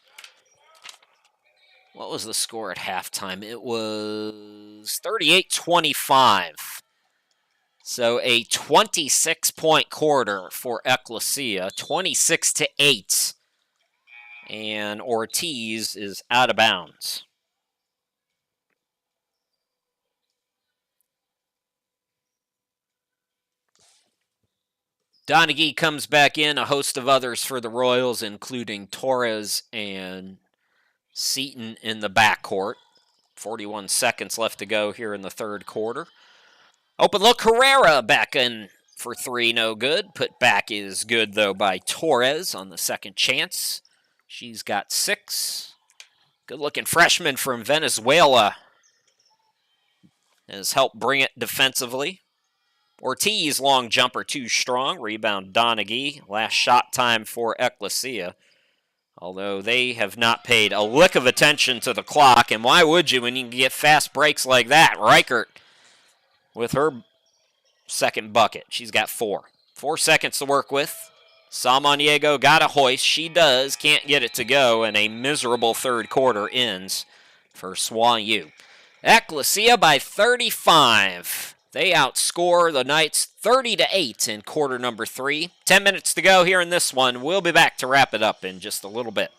What was the score at halftime? It was 38-25. So a 26-point quarter for Ecclesia, 26-8. And Ortiz is out of bounds. Donaghy comes back in, a host of others for the Royals, including Torres and Seaton in the backcourt. 41 seconds left to go here in the third quarter. Open look, Herrera back in for 3, no good. Put back is good, though, by Torres on the second chance. She's got 6. Good-looking freshman from Venezuela has helped bring it defensively. Ortiz, long jumper, too strong. Rebound, Donaghy. Last shot time for Ecclesia. Although they have not paid a lick of attention to the clock. And why would you when you can get fast breaks like that? Reichert with her second bucket. She's got 4. 4 seconds to work with. Samaniego got a hoist. She does. Can't get it to go. And a miserable third quarter ends for SWAU. Ecclesia by 35. They outscore the Knights 30-8 in quarter number 3. 10 minutes to go here in this one. We'll be back to wrap it up in just a little bit.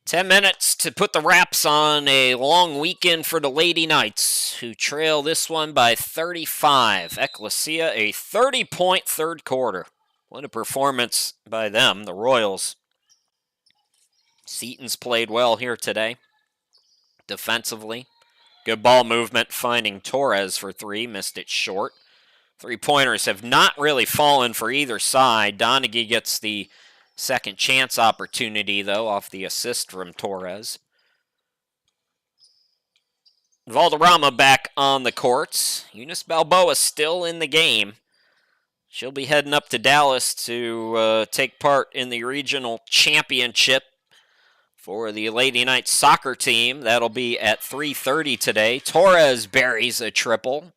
Ten minutes to put the wraps on a long weekend for the Lady Knights, who trail this one by 35. Ecclesia, a 30-point third quarter. What a performance by them, the Royals. Seaton's played well here today, defensively. Good ball movement, finding Torres for 3, missed it short. Three-pointers have not really fallen for either side. Donaghy gets the second chance opportunity, though, off the assist from Torres. Valderrama back on the courts. Eunice Balboa still in the game. She'll be heading up to Dallas to take part in the regional championship for the Lady Knights soccer team. That'll be at 3:30 today. Torres buries a triple.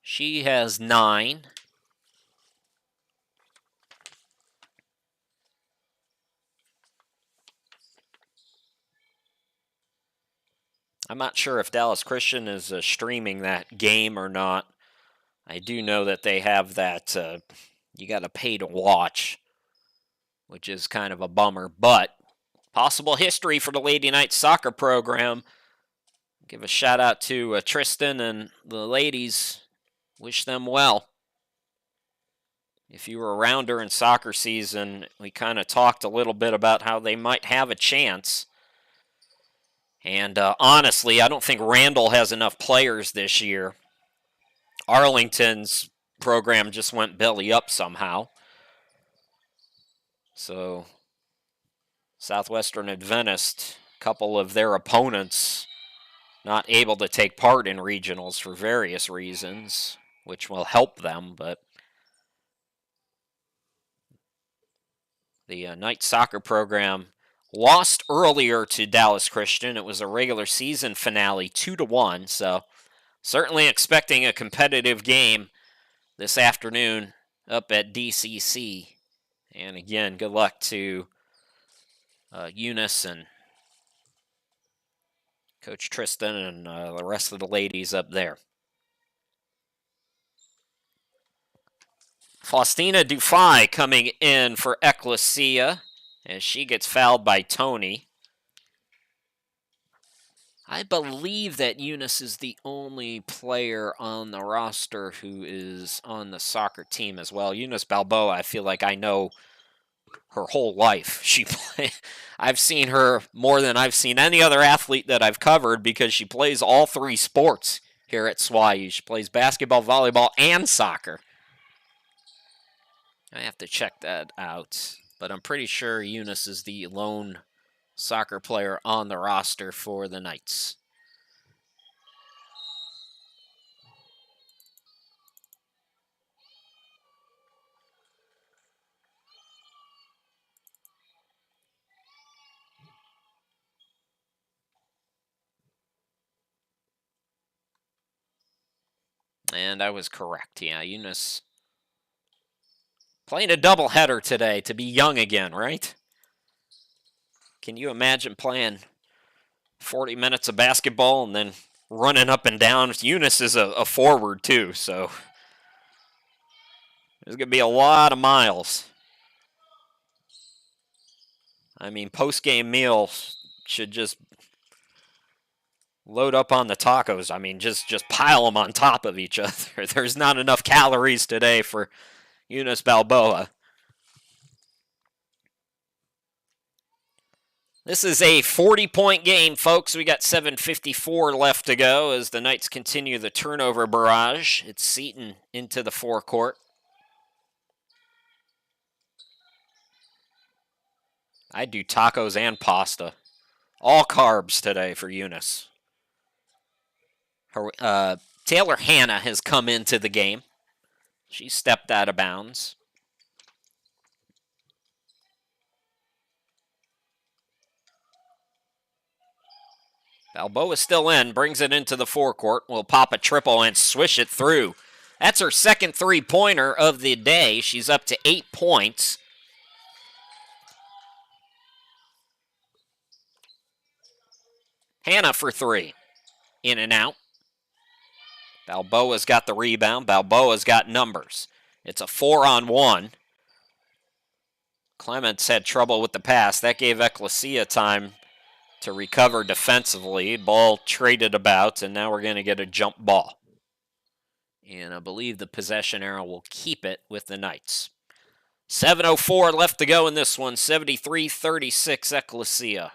She has 9. I'm not sure if Dallas Christian is streaming that game or not. I do know that they have that you got to pay to watch, which is kind of a bummer, but possible history for the Lady Knights soccer program. Give a shout out to Tristan and the ladies. Wish them well. If you were around during soccer season, we kind of talked a little bit about how they might have a chance. And honestly, I don't think Randall has enough players this year. Arlington's program just went belly up somehow. So Southwestern Adventist, a couple of their opponents not able to take part in regionals for various reasons, which will help them, but the Knights soccer program lost earlier to Dallas Christian. It was a regular season finale, 2-1, so certainly expecting a competitive game this afternoon up at DCC. And again, good luck to Eunice and Coach Tristan and the rest of the ladies up there. Faustina Dufay coming in for Ecclesia as she gets fouled by Tony. I believe that Eunice is the only player on the roster who is on the soccer team as well. Eunice Balboa, I feel like I know her whole life. I've seen her more than I've seen any other athlete that I've covered because she plays all 3 sports here at SWAU. She plays basketball, volleyball, and soccer. I have to check that out, but I'm pretty sure Eunice is the lone soccer player on the roster for the Knights. And I was correct. Yeah, Eunice playing a doubleheader today to be young again, right? Can you imagine playing 40 minutes of basketball and then running up and down? Eunice is a forward too, so There's going to be a lot of miles. I mean, post-game meals should just load up on the tacos. I mean, just pile them on top of each other. There's not enough calories today for Eunice Balboa. This is a 40-point game, folks. We got 7:54 left to go as the Knights continue the turnover barrage. It's Seton into the forecourt. I do tacos and pasta. All carbs today for Eunice. Taylor Hannah has come into the game. She stepped out of bounds. Balboa still in, brings it into the forecourt. Will pop a triple and swish it through. That's her second three-pointer of the day. She's up to 8 points. Hannah for three. In and out. Balboa's got the rebound. Balboa's got numbers. It's a 4-on-1. Clements had trouble with the pass. That gave Ecclesia time to recover defensively. Ball traded about, and now we're going to get a jump ball. And I believe the possession arrow will keep it with the Knights. 7:04 left to go in this one. 73-36 Ecclesia.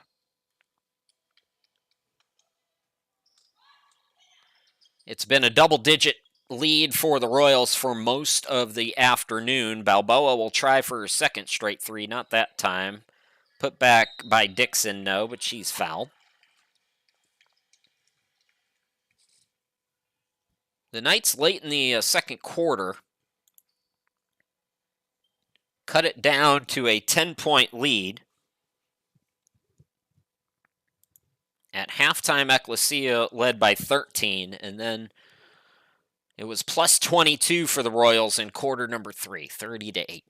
It's been a double-digit lead for the Royals for most of the afternoon. Balboa will try for her second straight three, not that time. Put back by Dixon, no, but she's fouled. The Knights late in the second quarter cut it down to a 10-point lead. At halftime, Ecclesia led by 13, and then it was plus 22 for the Royals in quarter number 3, 30-8.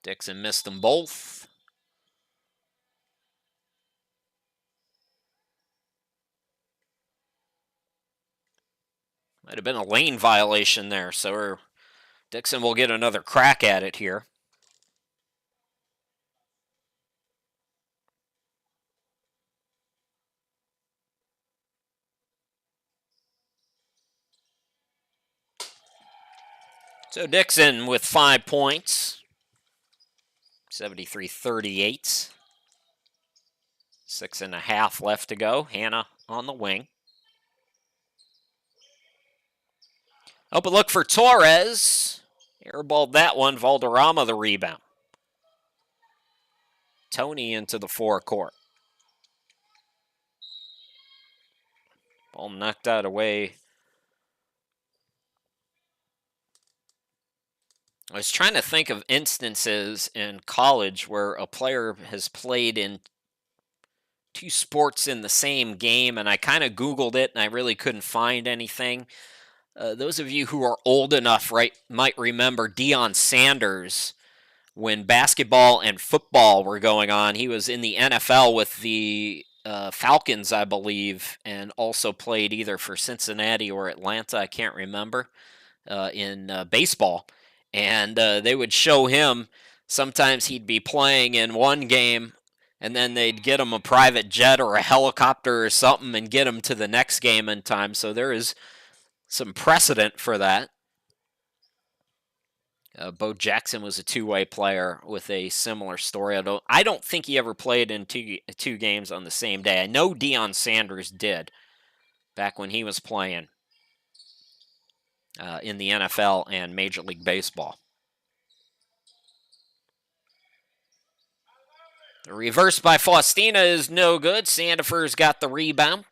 Dixon missed them both. Might have been a lane violation there, so Dixon will get another crack at it here. So Dixon with 5 points. 73-38. 6.5 left to go. Hannah on the wing. Oh, but look for Torres. Airballed that one. Valderrama the rebound. Tony into the forecourt. Ball knocked out away. I was trying to think of instances in college where a player has played in 2 sports in the same game, and I kind of Googled it, and I really couldn't find anything. Those of you who are old enough might remember Deion Sanders when basketball and football were going on. He was in the NFL with the Falcons, I believe, and also played either for Cincinnati or Atlanta, I can't remember, in baseball. And they would show him, sometimes he'd be playing in one game, and then they'd get him a private jet or a helicopter or something and get him to the next game in time. So there is some precedent for that. Bo Jackson was a two-way player with a similar story. I don't think he ever played in two games on the same day. I know Deion Sanders did back when he was playing in the NFL and Major League Baseball. The reverse by Faustina is no good. Sandifer's got the rebound.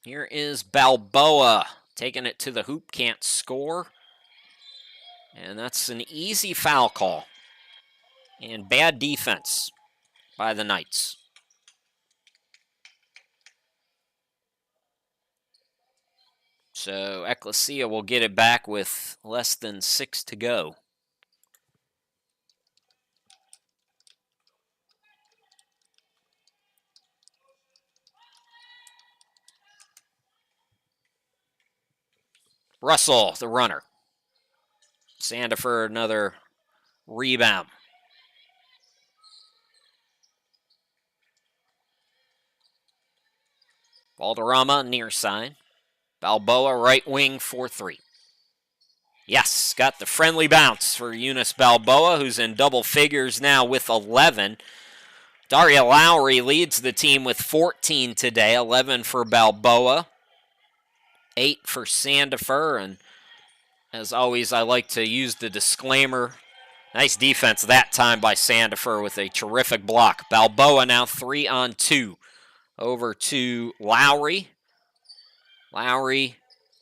Here is Balboa taking it to the hoop, can't score. And that's an easy foul call. And bad defense by the Knights. So Ecclesia will get it back with less than 6 to go. Russell, the runner. Sandifer, another rebound. Valderrama, near side. Balboa, right wing, 4-3. Yes, got the friendly bounce for Eunice Balboa, who's in double figures now with 11. Daria Lowry leads the team with 14 today, 11 for Balboa, 8 for Sandifer, and as always, I like to use the disclaimer. Nice defense that time by Sandifer with a terrific block. Balboa now 3-on-2. Over to Lowry. Lowry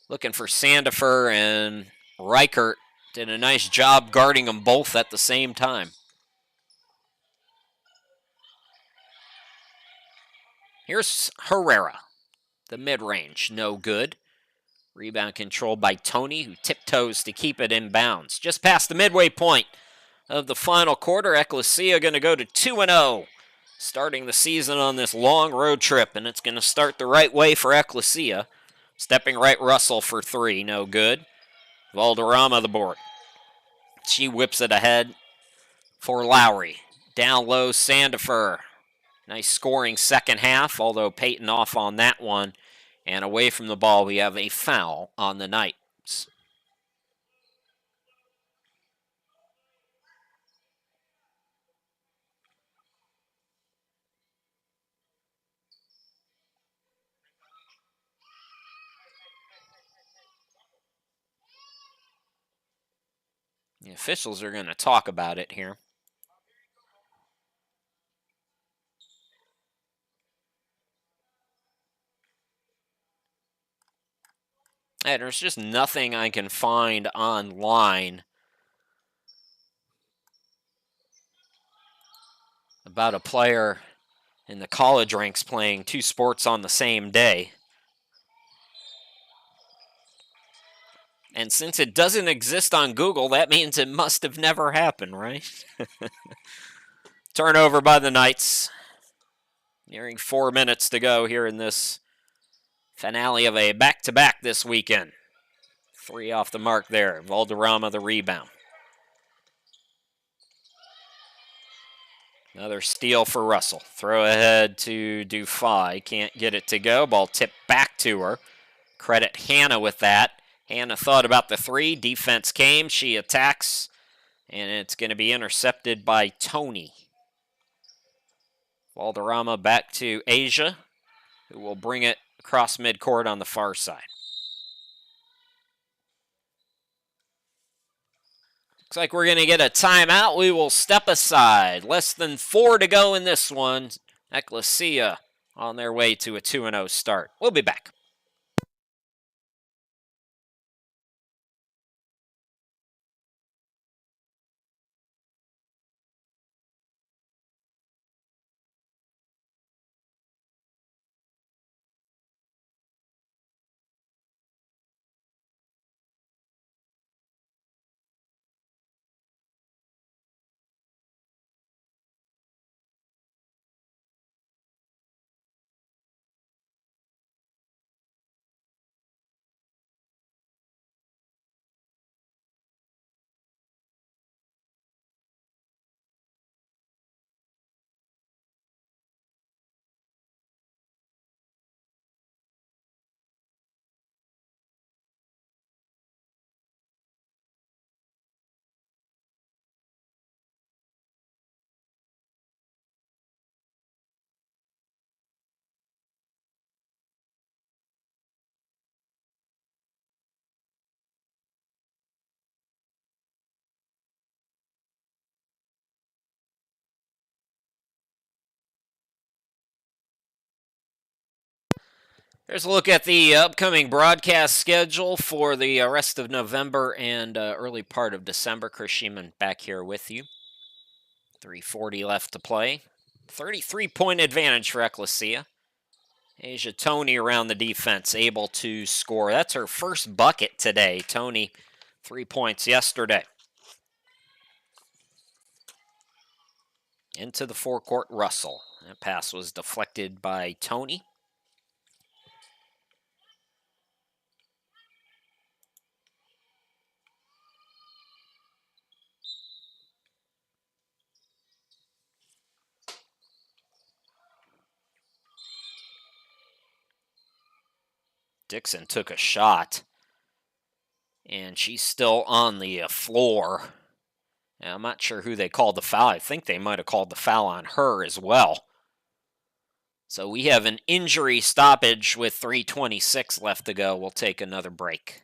looking for Sandifer, and Reichert did a nice job guarding them both at the same time. Here's Herrera. The mid-range, no good. Rebound controlled by Tony, who tiptoes to keep it in bounds. Just past the midway point of the final quarter, Ecclesia going to go to 2-0, starting the season on this long road trip, and it's going to start the right way for Ecclesia. Stepping right, Russell for 3, no good. Valderrama the board. She whips it ahead for Lowry. Down low, Sandifer. Nice scoring second half, although Peyton off on that one. And away from the ball, we have a foul on the Knights. The officials are going to talk about it here. And there's just nothing I can find online about a player in the college ranks playing 2 sports on the same day. And since it doesn't exist on Google, that means it must have never happened, right? Turnover by the Knights. Nearing 4 minutes to go here in this finale of a back-to-back this weekend. 3 off the mark there. Valderrama the rebound. Another steal for Russell. Throw ahead to Dufay. Can't get it to go. Ball tipped back to her. Credit Hannah with that. Hannah thought about the 3. Defense came. She attacks. And it's going to be intercepted by Tony. Valderrama back to Asia, who will bring it across midcourt on the far side. Looks like we're going to get a timeout. We will step aside. Less than 4 to go in this one. Ecclesia on their way to a 2-0 start. We'll be back. Here's a look at the upcoming broadcast schedule for the rest of November and early part of December. Chris Sheeman back here with you. 3:40 left to play. 33-point advantage for Ecclesia. Asia Tony around the defense, able to score. That's her first bucket today. Tony, 3 points yesterday. Into the forecourt, Russell. That pass was deflected by Tony. Dixon took a shot, and she's still on the floor. Now, I'm not sure who they called the foul. I think they might have called the foul on her as well. So we have an injury stoppage with 3:26 left to go. We'll take another break.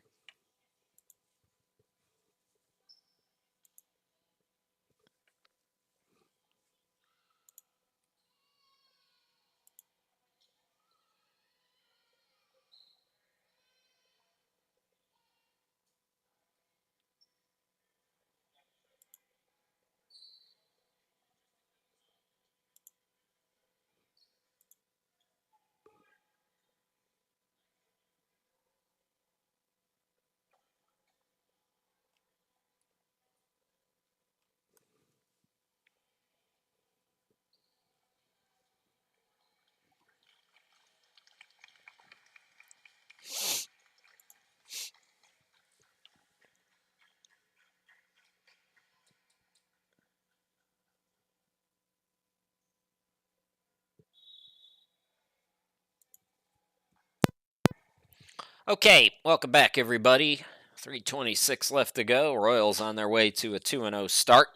Okay, welcome back, everybody. 3:26 left to go. Royals on their way to a 2-0 start.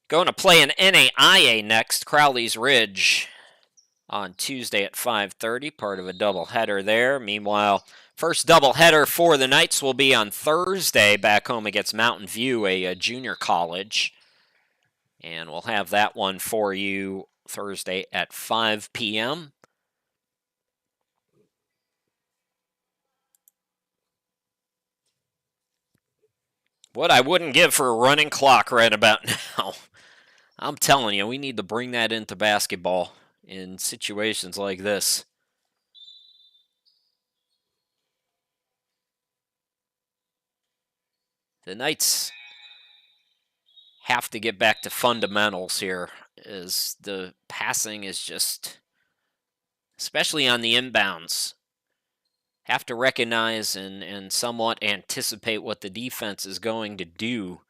Going to play an NAIA next, Crowley's Ridge, on Tuesday at 5:30, part of a doubleheader there. Meanwhile, first doubleheader for the Knights will be on Thursday back home against Mountain View, a junior college. And we'll have that one for you Thursday at 5 p.m. What I wouldn't give for a running clock right about now. I'm telling you, we need to bring that into basketball in situations like this. The Knights have to get back to fundamentals here, as the passing is just, especially on the inbounds, have to recognize and somewhat anticipate what the defense is going to do.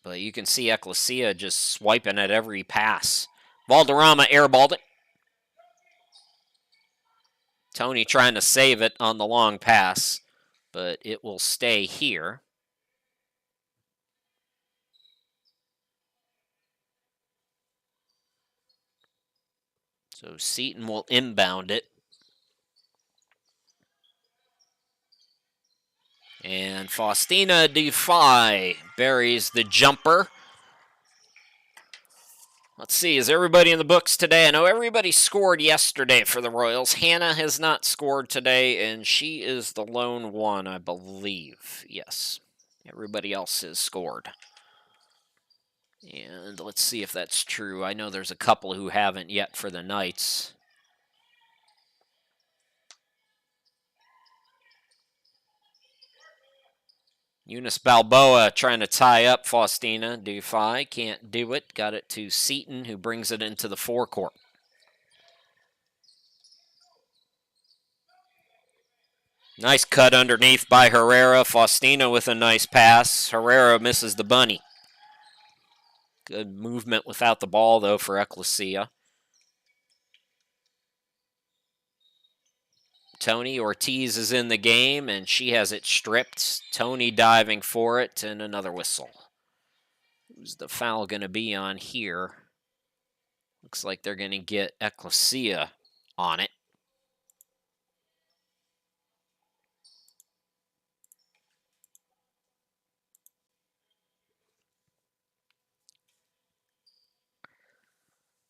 But you can see Ecclesia just swiping at every pass. Valderrama airballed it. Tony trying to save it on the long pass, but it will stay here. So Seaton will inbound it. And Faustina Defy buries the jumper. Let's see, is everybody in the books today? I know everybody scored yesterday for the Royals. Hannah has not scored today, and she is the lone one, I believe. Yes, everybody else has scored. And let's see if that's true. I know there's a couple who haven't yet for the Knights. Eunice Balboa trying to tie up Faustina Defy. Can't do it. Got it to Seaton, who brings it into the forecourt. Nice cut underneath by Herrera. Faustina with a nice pass. Herrera misses the bunny. Good movement without the ball, though, for Ecclesia. Tony Ortiz is in the game, and she has it stripped. Tony diving for it, and another whistle. Who's the foul going to be on here? Looks like they're going to get Ecclesia on it.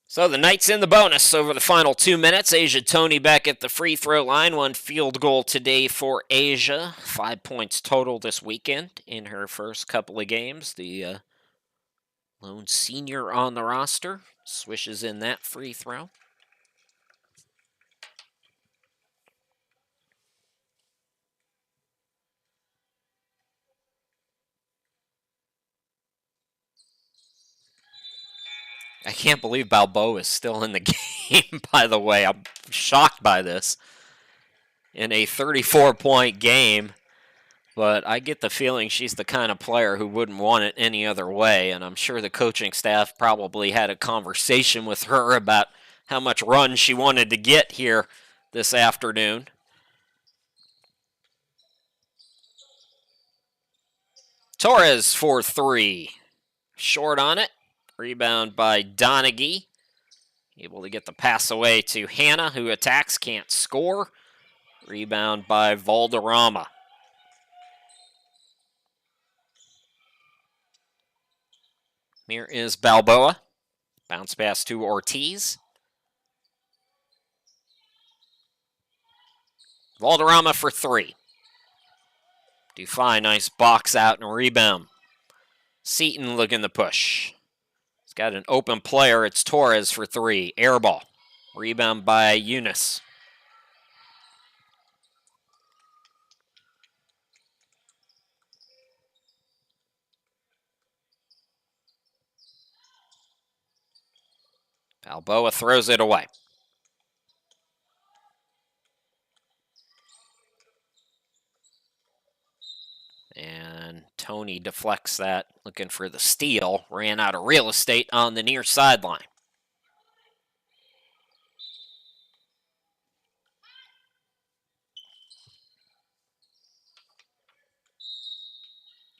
So the Knights in the bonus over the final 2 minutes. Asia Tony back at the free throw line. 1 field goal today for Asia. 5 points total this weekend in her first couple of games. The Lone senior on the roster. Swishes in that free throw. I can't believe Balboa is still in the game, by the way. I'm shocked by this. In a 34-point game, but I get the feeling she's the kind of player who wouldn't want it any other way, and I'm sure the coaching staff probably had a conversation with her about how much run she wanted to get here this afternoon. Torres for three. Short on it. Rebound by Donaghy. Able to get the pass away to Hannah, who attacks, can't score. Rebound by Valderrama. Here is Balboa. Bounce pass to Ortiz. Valderrama for three. Dufay, nice box out and rebound. Seaton looking to push. He's got an open player. It's Torres for three. Air ball. Rebound by Eunice. Balboa throws it away. And Tony deflects that, looking for the steal. Ran out of real estate on the near sideline.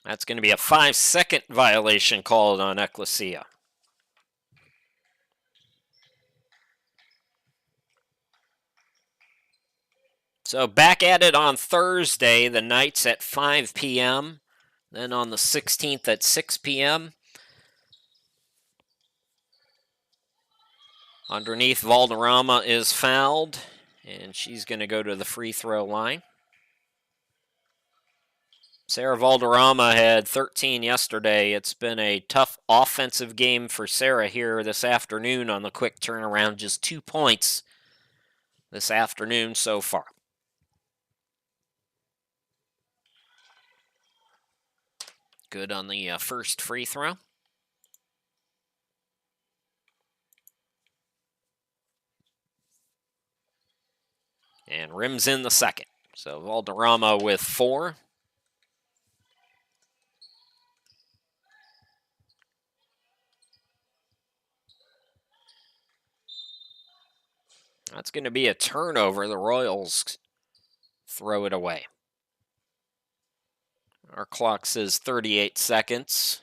That's going to be a 5-second violation called on Ecclesia. So back at it on Thursday, the Knights at 5 p.m., then on the 16th at 6 p.m. Underneath, Valderrama is fouled, and she's going to go to the free throw line. Sarah Valderrama had 13 yesterday. It's been a tough offensive game for Sarah here this afternoon on the quick turnaround. Just 2 points this afternoon so far. Good on the first free throw. And rims in the second. So Valderrama with 4. That's going to be a turnover. The Royals throw it away. Our clock says 38 seconds.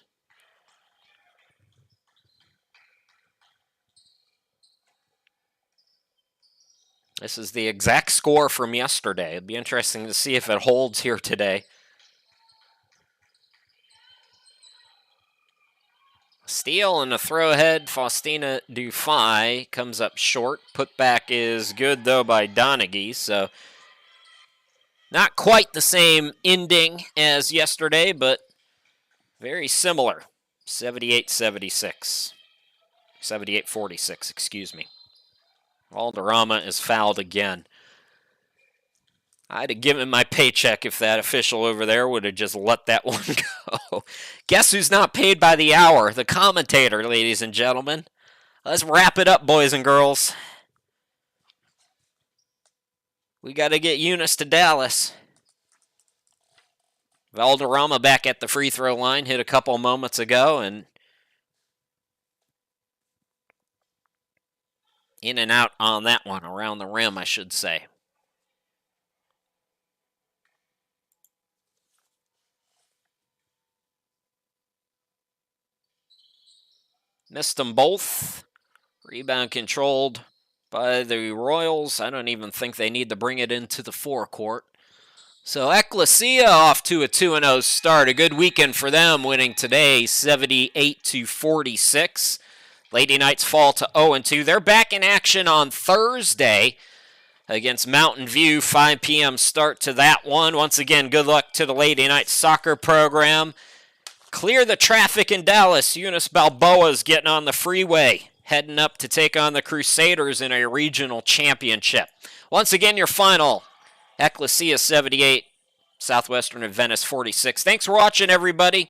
This is the exact score from yesterday. It'd be interesting to see if it holds here today. Steal and a throw ahead. Faustina Dufay comes up short. Putback is good, though, by Donaghy. So not quite the same ending as yesterday, but very similar. 78-76. 78-46, excuse me. Valderrama is fouled again. I'd have given my paycheck if that official over there would have just let that one go. Guess who's not paid by the hour? The commentator, ladies and gentlemen. Let's wrap it up, boys and girls. We got to get Eunice to Dallas. Valderrama back at the free throw line, hit a couple moments ago, and in and out on that one, around the rim, I should say. Missed them both. Rebound controlled by the Royals. I don't even think they need to bring it into the forecourt. So Ecclesia off to a 2-0 start. A good weekend for them, winning today 78-46. Lady Knights fall to 0-2. They're back in action on Thursday against Mountain View. 5 p.m. start to that one. Once again, good luck to the Lady Knights soccer program. Clear the traffic in Dallas. Eunice Balboa's getting on the freeway, heading up to take on the Crusaders in a regional championship. Once again, your final, Ecclesia 78, Southwestern Adventist 46. Thanks for watching, everybody.